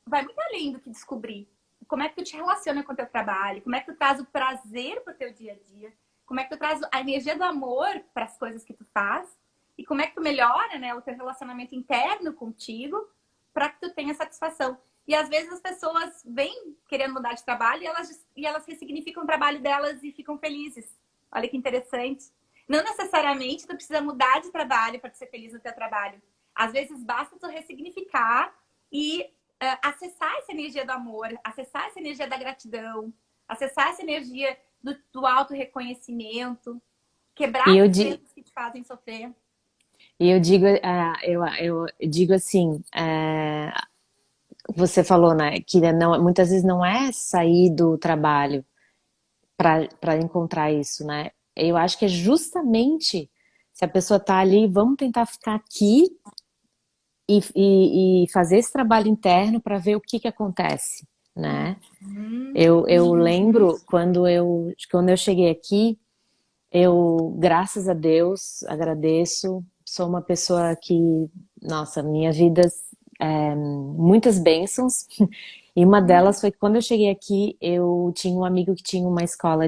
vai muito além do que descobrir. Como é que tu te relaciona com o teu trabalho? Como é que tu traz o prazer pro teu dia a dia? Como é que tu traz a energia do amor para as coisas que tu faz? E como é que tu melhora, né, o teu relacionamento interno contigo para que tu tenha satisfação? E às vezes as pessoas vêm querendo mudar de trabalho e elas ressignificam o trabalho delas e ficam felizes. Olha que interessante. Não necessariamente tu precisa mudar de trabalho para ser feliz no teu trabalho. Às vezes basta tu ressignificar e acessar essa energia do amor, acessar essa energia da gratidão, acessar essa energia do auto-reconhecimento, quebrar E eu, as di- crenças que te fazem sofrer. e eu digo, eu digo assim, você falou, né, que não, muitas vezes não é sair do trabalho para encontrar isso, né? Eu acho que é justamente se a pessoa tá ali, vamos tentar ficar aqui e fazer esse trabalho interno para ver o que que acontece, né? Uhum. Eu lembro quando eu cheguei aqui, Eu, graças a Deus, agradeço. Sou uma pessoa que, nossa, minha vida muitas bênçãos. E uma Hum. delas foi que quando eu cheguei aqui, eu tinha um amigo que tinha uma escola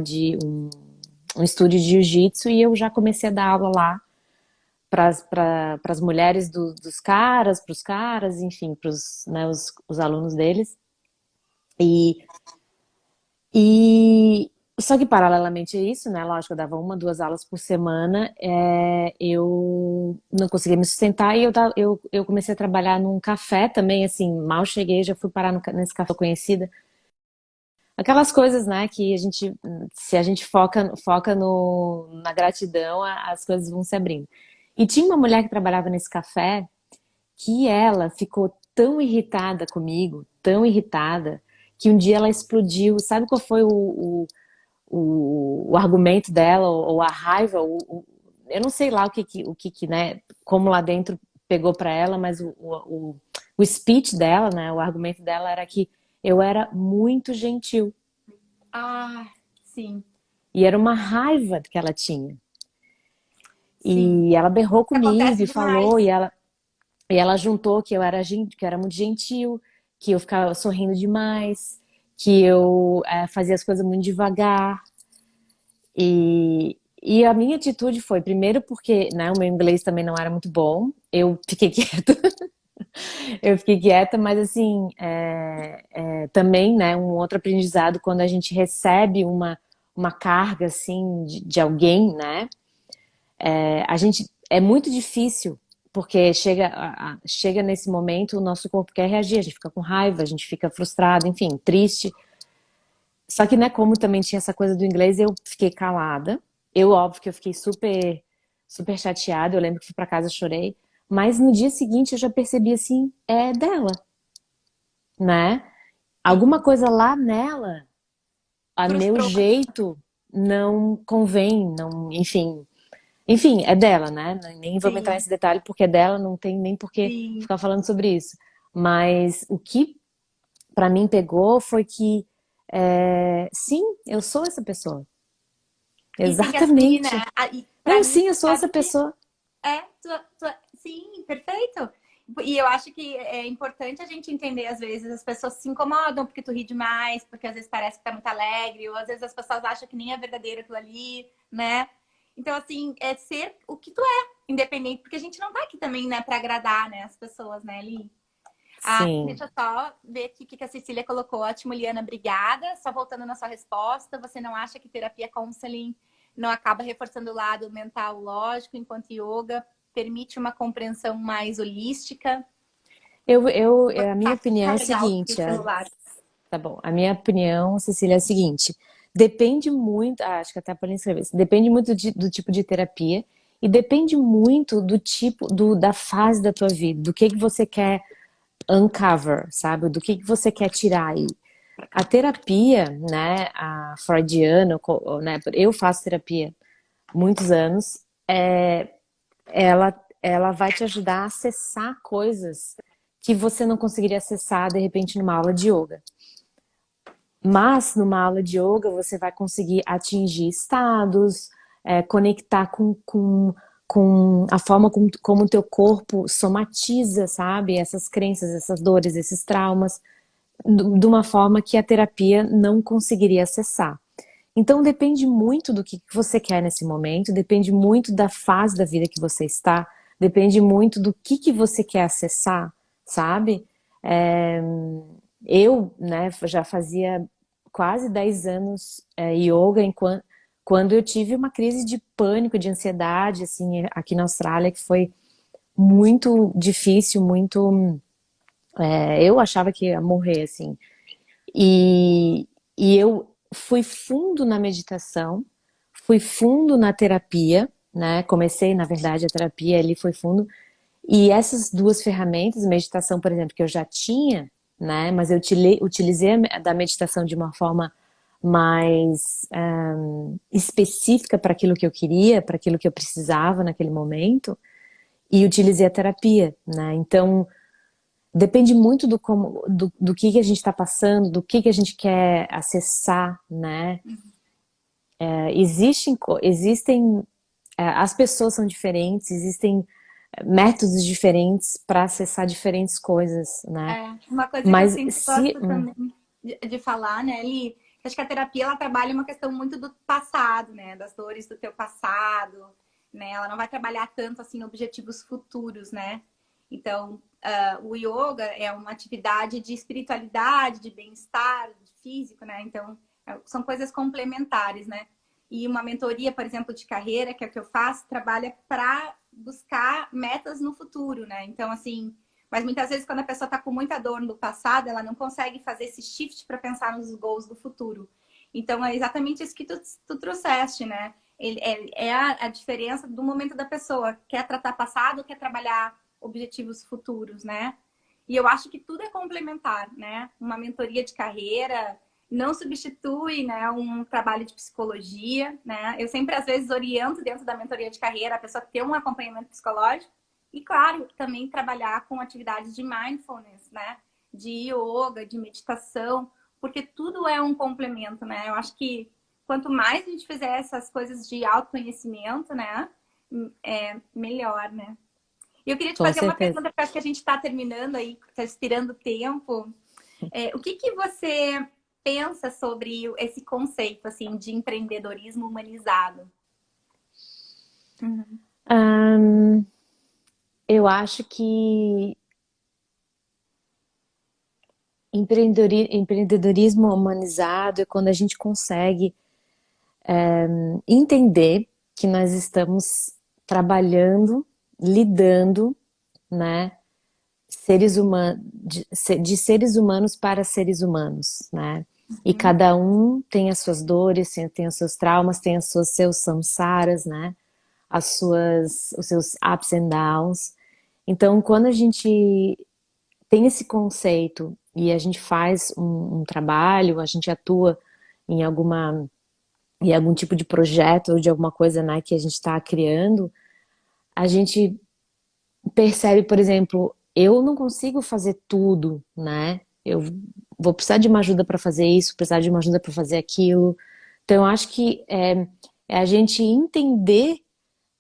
um estúdio de jiu-jitsu e eu já comecei a dar aula lá para as mulheres dos caras, para os caras, enfim, para né, os alunos deles. E E só que paralelamente a isso, né? Lógico, eu dava uma, duas aulas por semana, eu não conseguia me sustentar e eu comecei a trabalhar num café também, assim, mal cheguei, já fui parar nesse café conhecida. Aquelas coisas, né, que a gente, se a gente foca na gratidão, as coisas vão se abrindo. E tinha uma mulher que trabalhava nesse café que ela ficou tão irritada comigo, tão irritada, que um dia ela explodiu. Sabe qual foi o argumento dela, ou a raiva? Eu não sei lá né, como lá dentro pegou para ela, mas o speech dela, né, o argumento dela era que eu era muito gentil. Ah, sim, E era uma raiva que ela tinha. sim. E ela berrou Isso comigo acontece e falou, demais. e ela juntou que eu era, que eu era muito gentil, que eu ficava sorrindo demais, que eu fazia as coisas muito devagar. E a minha atitude foi, primeiro porque, né, o meu inglês também não era muito bom, eu fiquei quieta, eu fiquei quieta, mas assim, também, né, um outro aprendizado quando a gente recebe uma carga, assim, de alguém, né, a gente, é muito difícil, porque chega nesse momento, o nosso corpo quer reagir, a gente fica com raiva, a gente fica frustrado, enfim, triste. Só que, né, como também tinha essa coisa do inglês, eu fiquei calada. Eu, óbvio que eu fiquei super chateada. Eu lembro que fui pra casa, chorei. Mas no dia seguinte eu já percebi assim, é dela, né? Alguma Sim. coisa lá nela, a meu Frustrou. jeito, não convém, não, enfim. Enfim, é dela, né? Nem vamos entrar Sim, nesse detalhe porque é dela, não tem nem por que sim. ficar falando sobre isso. Mas o que pra mim pegou foi que, sim, eu sou essa pessoa. E tem que assumir, né? Exatamente. E pra Não, mim, sim, eu tu sou essa sabe que pessoa. sim, perfeito. E eu acho que é importante a gente entender, às vezes, as pessoas se incomodam porque tu ri demais, porque às vezes parece que tá muito alegre, ou às vezes as pessoas acham que nem é verdadeiro aquilo ali, né? Então, assim, é ser o que tu é, independente, porque a gente não tá aqui também, né, pra agradar, né, as pessoas, né, ali. Ah, Sim. deixa eu só ver aqui o que a Cecília colocou. Ótimo, Liana, obrigada. Só voltando na sua resposta, você não acha que terapia counseling não acaba reforçando o lado mental lógico, enquanto yoga permite uma compreensão mais holística? A minha Tá, opinião tá é o legal aqui o seguinte, celular. tá bom. A minha opinião, Cecília, é a seguinte: depende muito, acho que até podem escrever isso, depende muito do tipo de terapia e depende muito do tipo, da fase da tua vida, do que você quer uncover, sabe? Do que você quer tirar aí. A terapia, né, a freudiana, né, eu faço terapia há muitos anos, ela vai te ajudar a acessar coisas que você não conseguiria acessar de repente numa aula de yoga. Mas numa aula de yoga você vai conseguir atingir estados, conectar com a forma como o teu corpo somatiza, sabe? Essas crenças, essas dores, esses traumas, de uma forma que a terapia não conseguiria acessar. Então depende muito do que você quer nesse momento, depende muito da fase da vida que você está, depende muito do que você quer acessar, sabe? É, eu, né, já fazia quase 10 anos yoga quando eu tive uma crise de pânico, de ansiedade, assim, aqui na Austrália, que foi muito difícil, muito. Eu achava que ia morrer, assim. E eu fui fundo na meditação, fui fundo na terapia, né? Comecei, na verdade, a terapia ali foi fundo. E essas duas ferramentas, meditação, por exemplo, que eu já tinha, né? Mas eu utilizei da meditação de uma forma mais específica para aquilo que eu queria, para aquilo que eu precisava naquele momento, e utilizei a terapia, né? Então, depende muito do que a gente está passando, do que a gente quer acessar, né? existem, as pessoas são diferentes, existem métodos diferentes para acessar diferentes coisas, né? É, uma coisa que eu Mas sempre se, gosto também de falar, né, Li, acho que a terapia ela trabalha uma questão muito do passado, né, das dores do teu passado, né, ela não vai trabalhar tanto assim objetivos futuros, né. Então, o yoga é uma atividade de espiritualidade, de bem-estar, de físico, né. Então, são coisas complementares, né. E uma mentoria, por exemplo, de carreira, que é o que eu faço, trabalha para buscar metas no futuro, né. Então, assim, mas muitas vezes, quando a pessoa está com muita dor no passado, ela não consegue fazer esse shift para pensar nos goals do futuro. Então, é exatamente isso que tu trouxeste, né? É a diferença do momento da pessoa. Quer tratar passado, quer trabalhar objetivos futuros, né? E eu acho que tudo é complementar, né? Uma mentoria de carreira não substitui, né, um trabalho de psicologia, né? Eu sempre, às vezes, oriento dentro da mentoria de carreira a pessoa ter um acompanhamento psicológico, e, claro, também trabalhar com atividades de mindfulness, né? De yoga, de meditação, porque tudo é um complemento, né? Eu acho que quanto mais a gente fizer essas coisas de autoconhecimento, né? É melhor, né? E eu queria te com fazer uma certeza. pergunta, porque acho que a gente está terminando aí, está expirando o tempo. O que que você pensa sobre esse conceito, assim, de empreendedorismo humanizado? Uhum. Ahn, eu acho que empreendedorismo humanizado é quando a gente consegue entender que nós estamos trabalhando, lidando, né, de seres humanos para seres humanos, né? E Uhum. cada um tem as suas dores, tem os seus traumas, tem seus samsaras, né? Os seus ups and downs. Então, quando a gente tem esse conceito e a gente faz um trabalho, a gente atua em em algum tipo de projeto ou de alguma coisa, né, que a gente está criando, a gente percebe, por exemplo, eu não consigo fazer tudo, né? Eu vou precisar de uma ajuda para fazer isso, precisar de uma ajuda para fazer aquilo. Então, eu acho que é a gente entender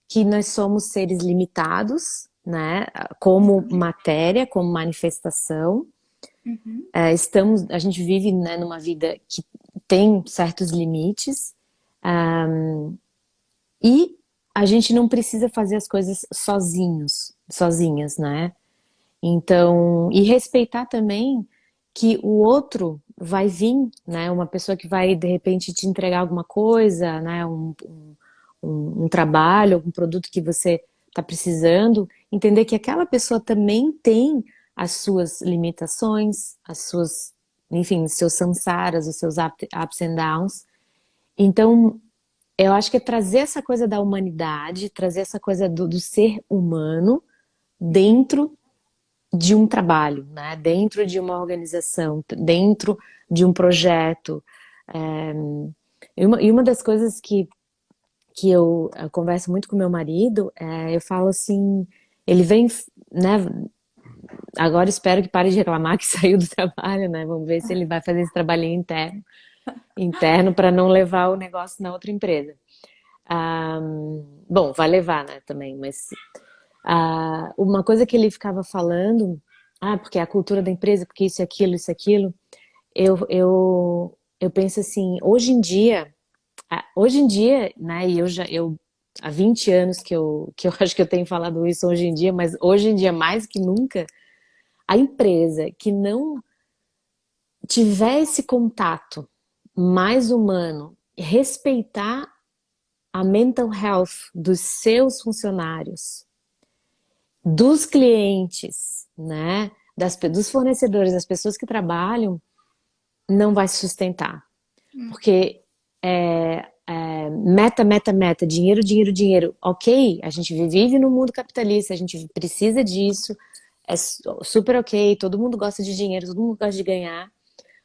que nós somos seres limitados, né? Como Uhum. matéria, como manifestação. Uhum. A gente vive, né, numa vida que tem certos limites, e a gente não precisa fazer as coisas sozinhas, né? Então, e respeitar também que o outro vai vir, né? Uma pessoa que vai de repente te entregar alguma coisa, né? Um trabalho, algum produto que você está precisando, entender que aquela pessoa também tem as suas limitações, enfim, seus samsaras, os seus ups and downs. Então, eu acho que é trazer essa coisa da humanidade, trazer essa coisa do ser humano dentro de um trabalho, né? Dentro de uma organização, dentro de um projeto. É, e uma das coisas que eu converso muito com meu marido, eu falo assim, ele vem, né? Agora espero que pare de reclamar que saiu do trabalho, né? Vamos ver se ele vai fazer esse trabalhinho interno para não levar o negócio na outra empresa. Ah, bom, vai levar, né, também, mas uma coisa que ele ficava falando, porque é a cultura da empresa, porque isso e aquilo, eu penso assim, hoje em dia, né, e eu há 20 anos que eu acho que eu tenho falado isso hoje em dia, mas hoje em dia mais que nunca, a empresa que não tiver esse contato mais humano, respeitar a mental health dos seus funcionários, dos clientes, né, dos fornecedores, das pessoas que trabalham, não vai se sustentar. Porque meta, dinheiro, dinheiro, dinheiro. Ok, a gente vive no mundo capitalista, a gente precisa disso, é super ok, todo mundo gosta de dinheiro, todo mundo gosta de ganhar,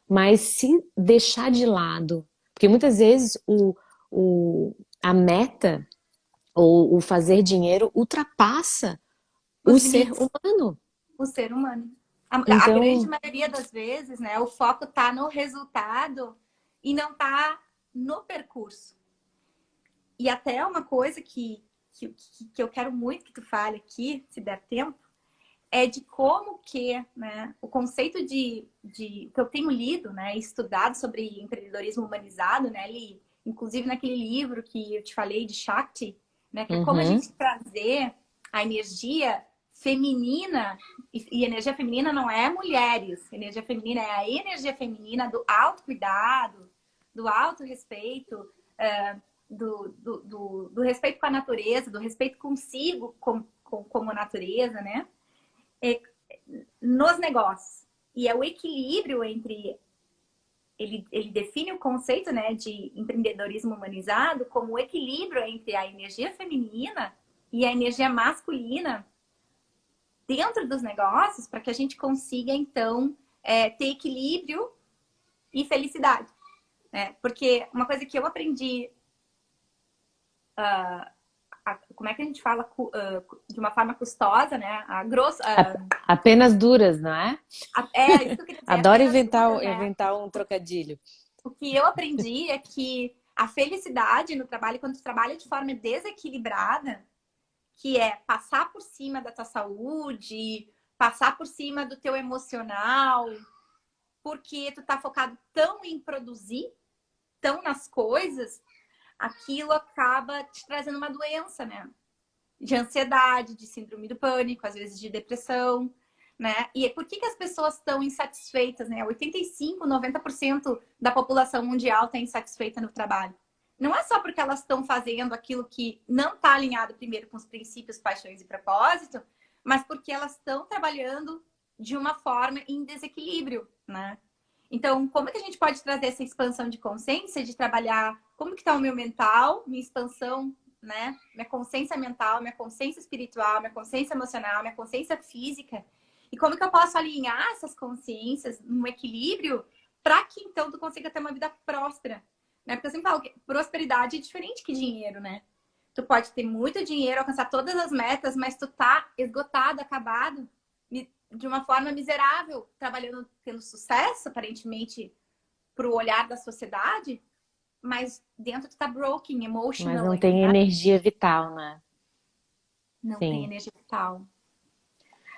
mas se deixar de lado, porque muitas vezes o, a meta ou o fazer dinheiro ultrapassa o Os ser limites, humano. o ser humano. A grande Então, maioria das vezes, né, o foco tá no resultado e não tá no percurso. E até uma coisa que eu quero muito que tu fale aqui, se der tempo, é de como que, né, o conceito que eu tenho lido, né, estudado sobre empreendedorismo humanizado, né, inclusive naquele livro que eu te falei de Shakti, né, que é como a Uhum. gente trazer a energia feminina, e energia feminina não é mulheres, energia feminina é a energia feminina do autocuidado, do autorrespeito, do respeito com a natureza, do respeito consigo como natureza, né? É, nos negócios. E é o equilíbrio entre. Ele define o conceito, né, de empreendedorismo humanizado como o equilíbrio entre a energia feminina e a energia masculina dentro dos negócios para que a gente consiga, então, ter equilíbrio e felicidade. Né? Porque uma coisa que eu aprendi como é que a gente fala de uma forma custosa, né? Apenas duras, não é? Isso que eu queria dizer, Adoro apenas inventar, duras, né? inventar um trocadilho. O que eu aprendi é que a felicidade no trabalho, quando tu trabalha de forma desequilibrada, que é passar por cima da tua saúde, passar por cima do teu emocional, porque tu tá focado tão em produzir, tão nas coisas, aquilo acaba te trazendo uma doença, né? De ansiedade, de síndrome do pânico, às vezes de depressão, né? E por que as pessoas estão insatisfeitas, né? 85, 90% da população mundial está insatisfeita no trabalho. Não é só porque elas estão fazendo aquilo que não está alinhado primeiro com os princípios, paixões e propósito, mas porque elas estão trabalhando de uma forma em desequilíbrio, né? Então, como é que a gente pode trazer essa expansão de consciência, de trabalhar como que está o meu mental, minha expansão, né? Minha consciência mental, minha consciência espiritual, minha consciência emocional, minha consciência física. E como que eu posso alinhar essas consciências num equilíbrio para que então tu consiga ter uma vida próspera, né? Porque eu sempre falo que prosperidade é diferente que dinheiro, né? Tu pode ter muito dinheiro, alcançar todas as metas, mas tu tá esgotado, acabado, de uma forma miserável, trabalhando, tendo sucesso, aparentemente, pro olhar da sociedade, mas dentro tu tá broken, Mas não emotionally, tem né? energia vital, né? Não tem Sim. energia vital.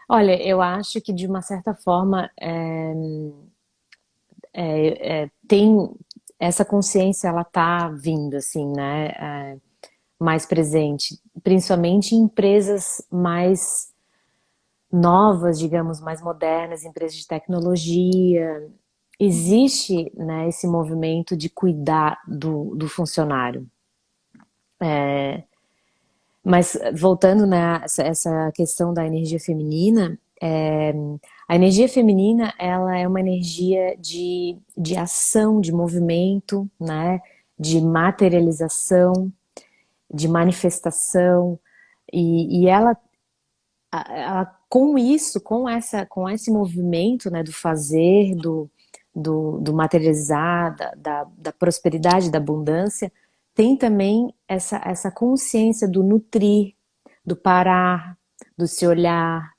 Olha, eu acho que de uma certa forma tem essa consciência, ela tá vindo assim, né? Mais presente, principalmente em empresas mais novas, digamos, mais modernas, empresas de tecnologia. Existe, né, esse movimento de cuidar do funcionário. Mas voltando, né, essa questão da energia feminina, a energia feminina, ela é uma energia de ação, de movimento, né, de materialização, de manifestação, e com isso, com esse movimento, né, do fazer, do materializar, da prosperidade, da abundância, tem também essa consciência do nutrir, do parar, do se olhar,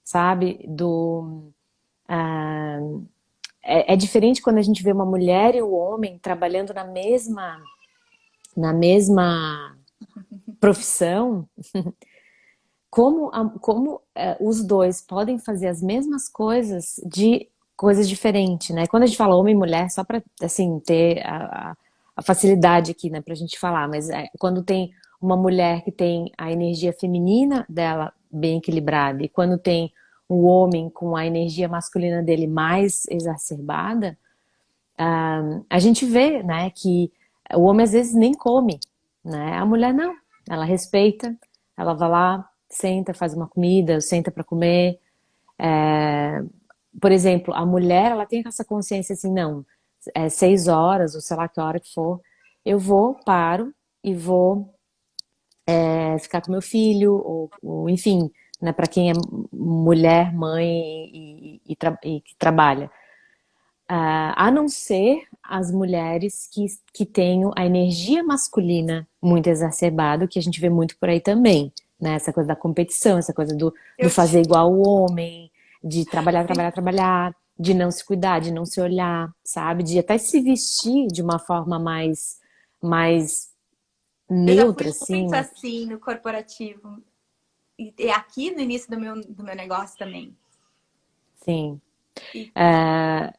sabe? Ah, é diferente quando a gente vê uma mulher e um homem trabalhando na mesma profissão, como os dois podem fazer as mesmas coisas de coisas diferentes, né? Quando a gente fala homem e mulher, só para assim ter a facilidade aqui, né, pra gente falar, mas quando tem uma mulher que tem a energia feminina dela bem equilibrada e quando tem um homem com a energia masculina dele mais exacerbada, a gente vê, né, que o homem às vezes nem come, né? A mulher não, ela respeita, ela vai lá, senta, faz uma comida, senta para comer. Por exemplo, a mulher, ela tem essa consciência assim, não, 6 horas, ou sei lá que hora que for, eu vou, paro e vou ficar com meu filho, ou enfim, né, para quem é mulher, mãe e que trabalha. A não ser as mulheres que tenham a energia masculina muito exacerbada, que a gente vê muito por aí também, né? Essa coisa da competição, essa coisa do fazer igual o homem, de trabalhar, trabalhar, trabalhar, de não se cuidar, de não se olhar, sabe? De até se vestir de uma forma mais Eu já fui neutra, assim, muito mas assim no corporativo. E aqui no início do meu negócio também. sim. E, É,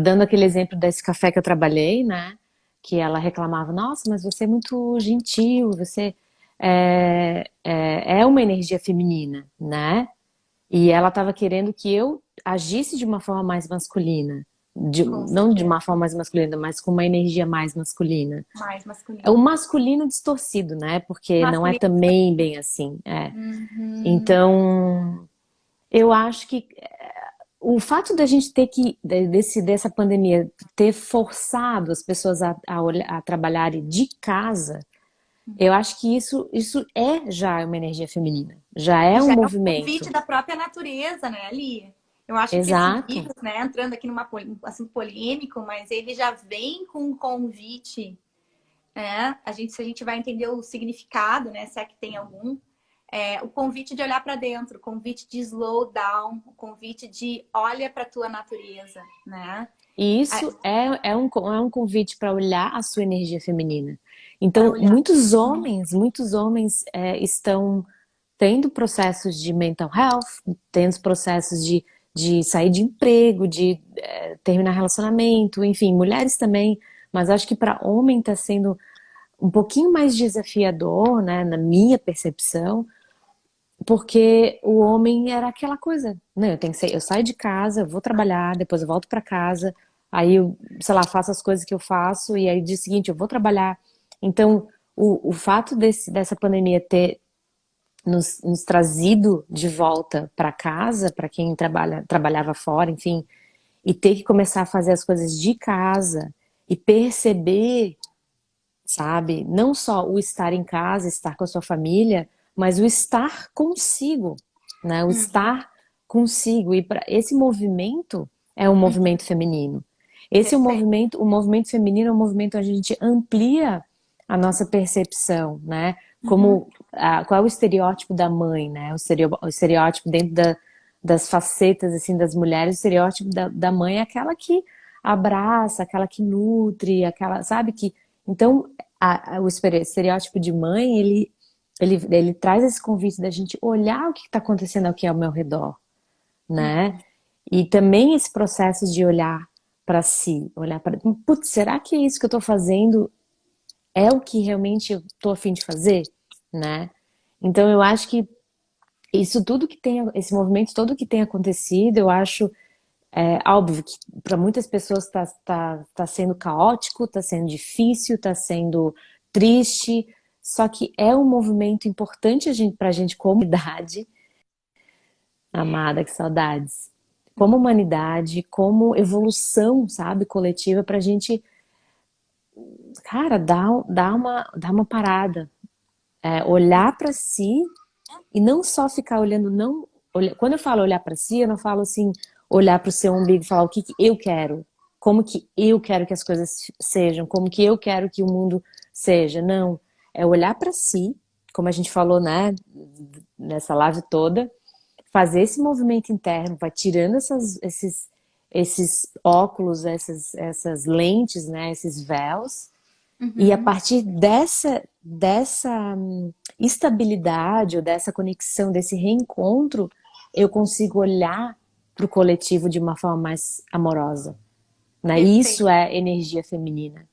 dando aquele exemplo desse café que eu trabalhei, né? Que ela reclamava, nossa, mas você é muito gentil, você é uma energia feminina, né? E ela estava querendo que eu agisse de uma forma mais masculina. com Não de certeza, uma forma mais masculina, mas com uma energia mais masculina. mais É o masculino. masculino distorcido, né? Porque não é Masculino. também bem assim. Uhum. Então, eu acho que o fato da gente ter dessa pandemia, ter forçado as pessoas a trabalharem de casa, eu acho que isso é já uma energia feminina, já E é um já é um convite movimento. da própria natureza, né, Ali? Eu acho que esse Exato. vírus, né, entrando aqui numa assunto polêmico, mas ele já vem com um convite, né? Se a gente vai entender o significado, né, se é que tem algum, o convite de olhar para dentro, o convite de slow down, o convite de olha para a tua natureza, né? E isso é um convite para olhar a sua energia feminina. Para Então, olhar. muitos homens estão tendo processos de mental health, tendo processos de sair de emprego, de terminar relacionamento, enfim, mulheres também, mas acho que para homem está sendo um pouquinho mais desafiador, né, na minha percepção, porque o homem era aquela coisa, né? Eu saio de casa, eu vou trabalhar, depois eu volto para casa, aí eu, sei lá, faço as coisas que eu faço e aí no dia seguinte eu vou trabalhar. Então, o fato dessa pandemia ter nos trazido de volta para casa, para quem trabalhava fora, enfim, e ter que começar a fazer as coisas de casa e perceber, sabe, não só o estar em casa, estar com a sua família, mas o estar consigo, né? O Uhum, estar consigo. E para esse movimento é um uhum, movimento feminino. Esse é perfeito. o movimento feminino é um movimento onde a gente amplia a nossa percepção, né? Uhum, Qual é o estereótipo da mãe, né? O estereótipo dentro das facetas assim das mulheres, o estereótipo da mãe é aquela que abraça, aquela que nutre, aquela, sabe que então o estereótipo de mãe ele traz esse convite da gente olhar o que está acontecendo aqui ao meu redor, né? uhum. E também esse processo de olhar para si, olhar para, putz, será que é isso que eu estou fazendo é o que realmente eu estou a fim de fazer, né? Então eu acho que isso tudo que tem, esse movimento todo que tem acontecido, eu acho óbvio que para muitas pessoas tá sendo caótico, está sendo difícil, está sendo triste, só que é um movimento importante para a gente como humanidade, amada, que saudades, como humanidade, como evolução, sabe, coletiva, para a gente, cara, dar uma parada, olhar para si e não só ficar olhando, não. Quando eu falo olhar para si, eu não falo assim, olhar para o seu umbigo e falar o que que eu quero, como que eu quero que as coisas sejam, como que eu quero que o mundo seja. Não. É olhar para si, como a gente falou, né, nessa live toda, fazer esse movimento interno, vai tirando esses óculos, essas lentes, né, esses véus, e a Uhum. partir dessa estabilidade ou dessa conexão, desse reencontro, eu consigo olhar para o coletivo de uma forma mais amorosa, né? Perfeito, Isso é energia feminina.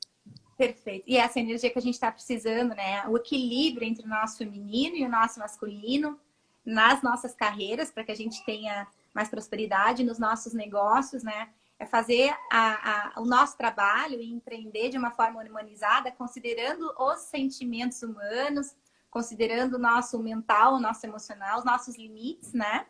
perfeito. E essa energia que a gente está precisando, né? O equilíbrio entre o nosso feminino e o nosso masculino nas nossas carreiras, para que a gente tenha mais prosperidade nos nossos negócios, né? É fazer o nosso trabalho e empreender de uma forma humanizada, considerando os sentimentos humanos, considerando o nosso mental, o nosso emocional, os nossos limites, né?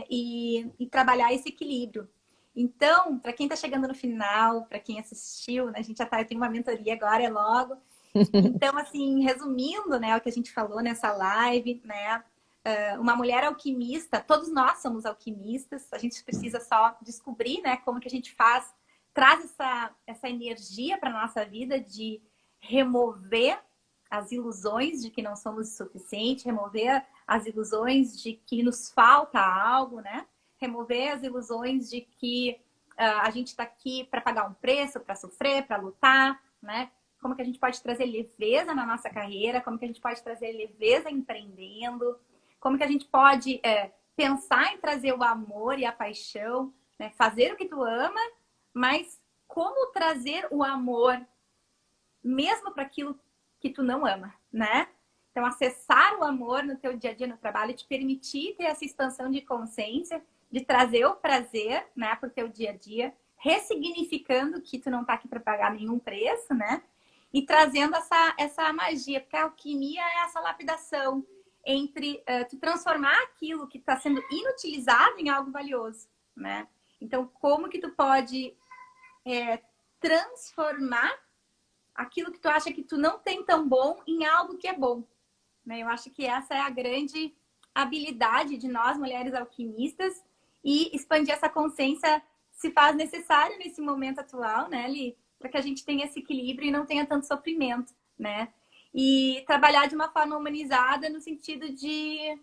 E trabalhar esse equilíbrio. Então, para quem está chegando no final, para quem assistiu, né, a gente já tá, eu tenho uma mentoria agora, é logo. Então, assim, resumindo, né, o que a gente falou nessa live, né, uma mulher alquimista, todos nós somos alquimistas, a gente precisa só descobrir, né, como que a gente faz, traz essa energia para nossa vida de remover as ilusões de que não somos o suficiente, remover as ilusões de que nos falta algo, né? Remover as ilusões de que a gente está aqui para pagar um preço, para sofrer, para lutar, né? como que a gente pode trazer leveza na nossa carreira, como que a gente pode trazer leveza empreendendo, como que a gente pode pensar em trazer o amor e a paixão, né? Fazer o que tu ama, mas como trazer o amor mesmo para aquilo que tu não ama, né? Então, acessar o amor no teu dia a dia no trabalho, te permitir ter essa expansão de consciência, de trazer o prazer, né, para o teu dia a dia, ressignificando que tu não tá aqui para pagar nenhum preço, né? E trazendo essa magia, porque a alquimia é essa lapidação entre tu transformar aquilo que está sendo inutilizado em algo valioso, né? Então, como que tu pode transformar aquilo que tu acha que tu não tem tão bom em algo que é bom, né? Eu acho que essa é a grande habilidade de nós, mulheres alquimistas, e expandir essa consciência se faz necessário nesse momento atual, né, Li? Para que a gente tenha esse equilíbrio e não tenha tanto sofrimento, né? E trabalhar de uma forma humanizada no sentido de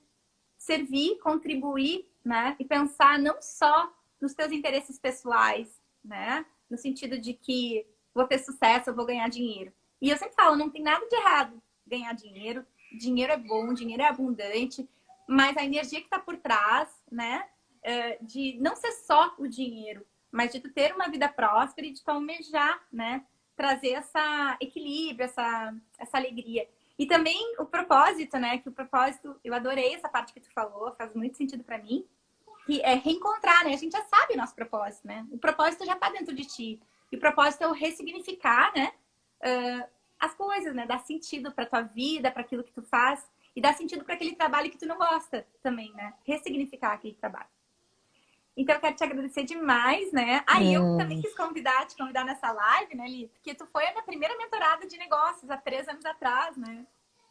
servir, contribuir, né? E pensar não só nos teus interesses pessoais, né? No sentido de que vou ter sucesso, eu vou ganhar dinheiro. E eu sempre falo, não tem nada de errado ganhar dinheiro. Dinheiro é bom, dinheiro é abundante, mas a energia que está por trás, né? De não ser só o dinheiro, mas de tu ter uma vida próspera e de tu almejar, né? Trazer essa equilíbrio, essa alegria. E também o propósito, né? Que o propósito, eu adorei essa parte que tu falou, faz muito sentido para mim, que é reencontrar, né? A gente já sabe o nosso propósito, né? O propósito já tá dentro de ti. E o propósito é o ressignificar, né? As coisas, né? Dar sentido pra tua vida, para aquilo que tu faz. E dar sentido para aquele trabalho que tu não gosta também, né? Ressignificar aquele trabalho. Então, eu quero te agradecer demais, né? Aí, eu também quis te convidar nessa live, né, Li? Porque tu foi a minha primeira mentorada de negócios há 3 anos atrás, né?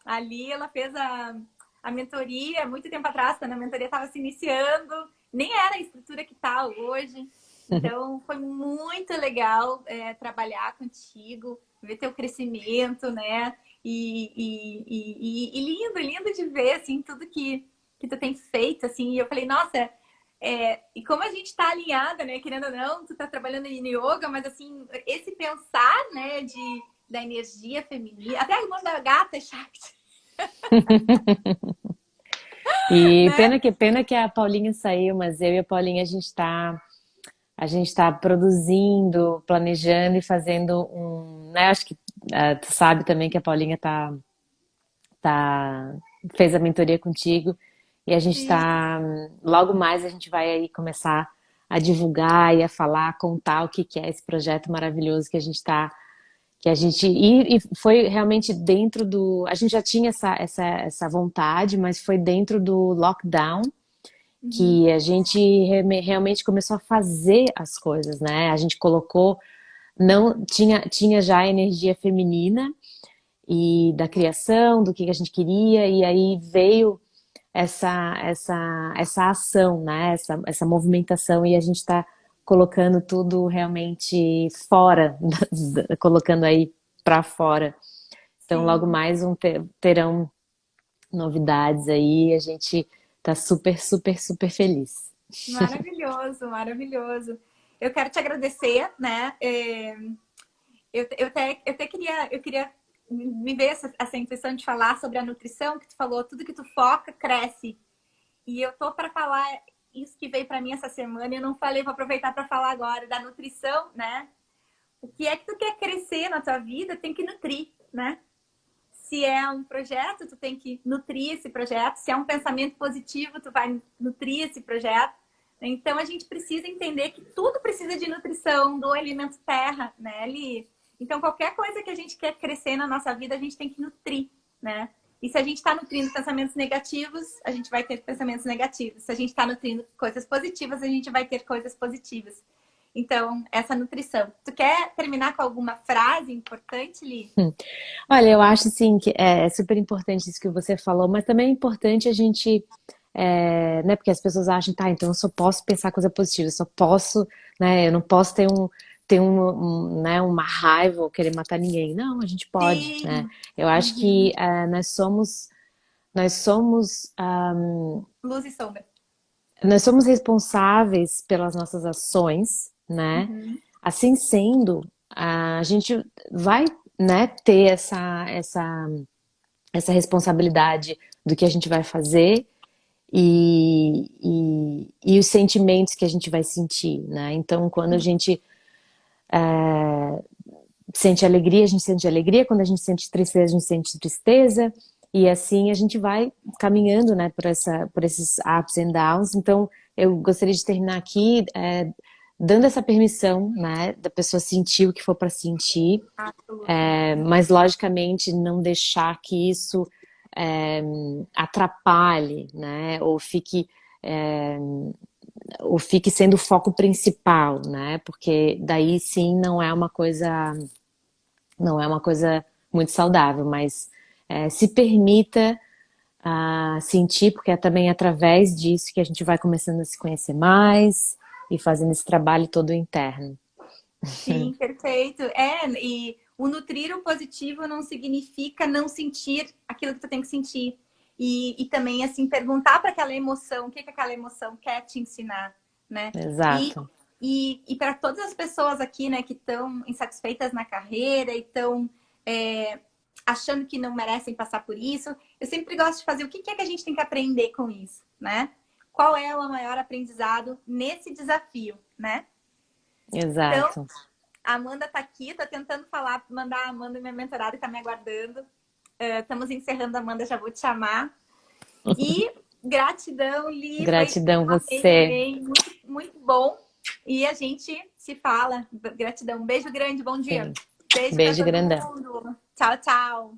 Ali, ela fez a mentoria muito tempo atrás, quando a mentoria estava se iniciando. Nem era a estrutura que está hoje. Então, foi muito legal trabalhar contigo, ver teu crescimento, né? E lindo, lindo de ver, assim, tudo que tu tem feito, assim. E eu falei, nossa... e como a gente está alinhada, né? Querendo ou não, tu tá trabalhando em yoga, mas assim, esse pensar, né, da energia feminina, até a da gata é Shakti, E né? pena que a Paulinha saiu, mas eu e a Paulinha a gente tá produzindo, planejando e fazendo né? Acho que tu sabe também que a Paulinha tá fez a mentoria contigo e a gente Sim, tá logo mais a gente vai aí começar a divulgar e a falar, a contar o que que é esse projeto maravilhoso que a gente tá que a gente e foi realmente dentro do a gente já tinha essa vontade, mas foi dentro do lockdown uhum, que a gente realmente começou a fazer as coisas, né? A gente colocou, não tinha já a energia feminina e da criação, do que a gente queria, e aí veio essa ação, né? Essa movimentação, e a gente está colocando tudo realmente fora, colocando aí para fora. Então, logo sim. mais terão novidades aí, a gente tá super, super, super feliz. Maravilhoso, maravilhoso. Eu quero te agradecer, né? Eu até queria me ver essa intuição de falar sobre a nutrição, que tu falou, tudo que tu foca, cresce. E eu tô para falar isso que veio para mim essa semana, e eu não falei, vou aproveitar para falar agora da nutrição, né? O que é que tu quer crescer na tua vida, tem que nutrir, né? Se é um projeto, tu tem que nutrir esse projeto. Se é um pensamento positivo, tu vai nutrir esse projeto. Então, a gente precisa entender que tudo precisa de nutrição, do alimento terra, né, Li? Então, qualquer coisa que a gente quer crescer na nossa vida, a gente tem que nutrir, né? E se a gente está nutrindo pensamentos negativos, a gente vai ter pensamentos negativos. Se a gente está nutrindo coisas positivas, a gente vai ter coisas positivas. Então, essa nutrição. Tu quer terminar com alguma frase importante, Li? Olha, eu acho assim que é super importante isso que você falou, mas também é importante a gente, né? Porque as pessoas acham, tá, então eu só posso pensar coisa positiva, eu só posso, né? Eu não posso né, uma raiva ou querer matar ninguém. Não, a gente pode, né? Sim. Eu acho que Uhum. nós somos, Luz e sombra. nós somos responsáveis pelas nossas ações, né? Uhum. Assim sendo, a gente vai né, ter essa responsabilidade do que a gente vai fazer e os sentimentos que a gente vai sentir, né? Então, quando a gente sente alegria, a gente sente alegria, quando a gente sente tristeza, a gente sente tristeza, e assim a gente vai caminhando, né, por esses ups and downs. Então, eu gostaria de terminar aqui dando essa permissão, né, da pessoa sentir o que for para sentir, Absolutamente. mas logicamente não deixar que isso atrapalhe, né, ou fique sendo o foco principal, né, porque daí sim não é uma coisa muito saudável, mas se permita sentir, porque é também através disso que a gente vai começando a se conhecer mais e fazendo esse trabalho todo interno. Sim, perfeito. E o nutrir o positivo não significa não sentir aquilo que tu tem que sentir. E também, assim, perguntar para aquela emoção, o que aquela emoção quer te ensinar, né? E, Exato. e para todas as pessoas aqui, né, que estão insatisfeitas na carreira e estão achando que não merecem passar por isso, eu sempre gosto de fazer o que é que a gente tem que aprender com isso, né? Qual é o maior aprendizado nesse desafio, né? Então, Exato. a Amanda tá aqui, tô tentando falar, mandar a Amanda, minha mentorada, que tá me aguardando. Estamos encerrando, Amanda, já vou te chamar. E gratidão, Li, foi Gratidão amei você. também, muito, muito bom. E a gente se fala. Gratidão, um beijo grande, bom dia. Sim. Beijo para Beijo todo grandão. mundo. Tchau, tchau.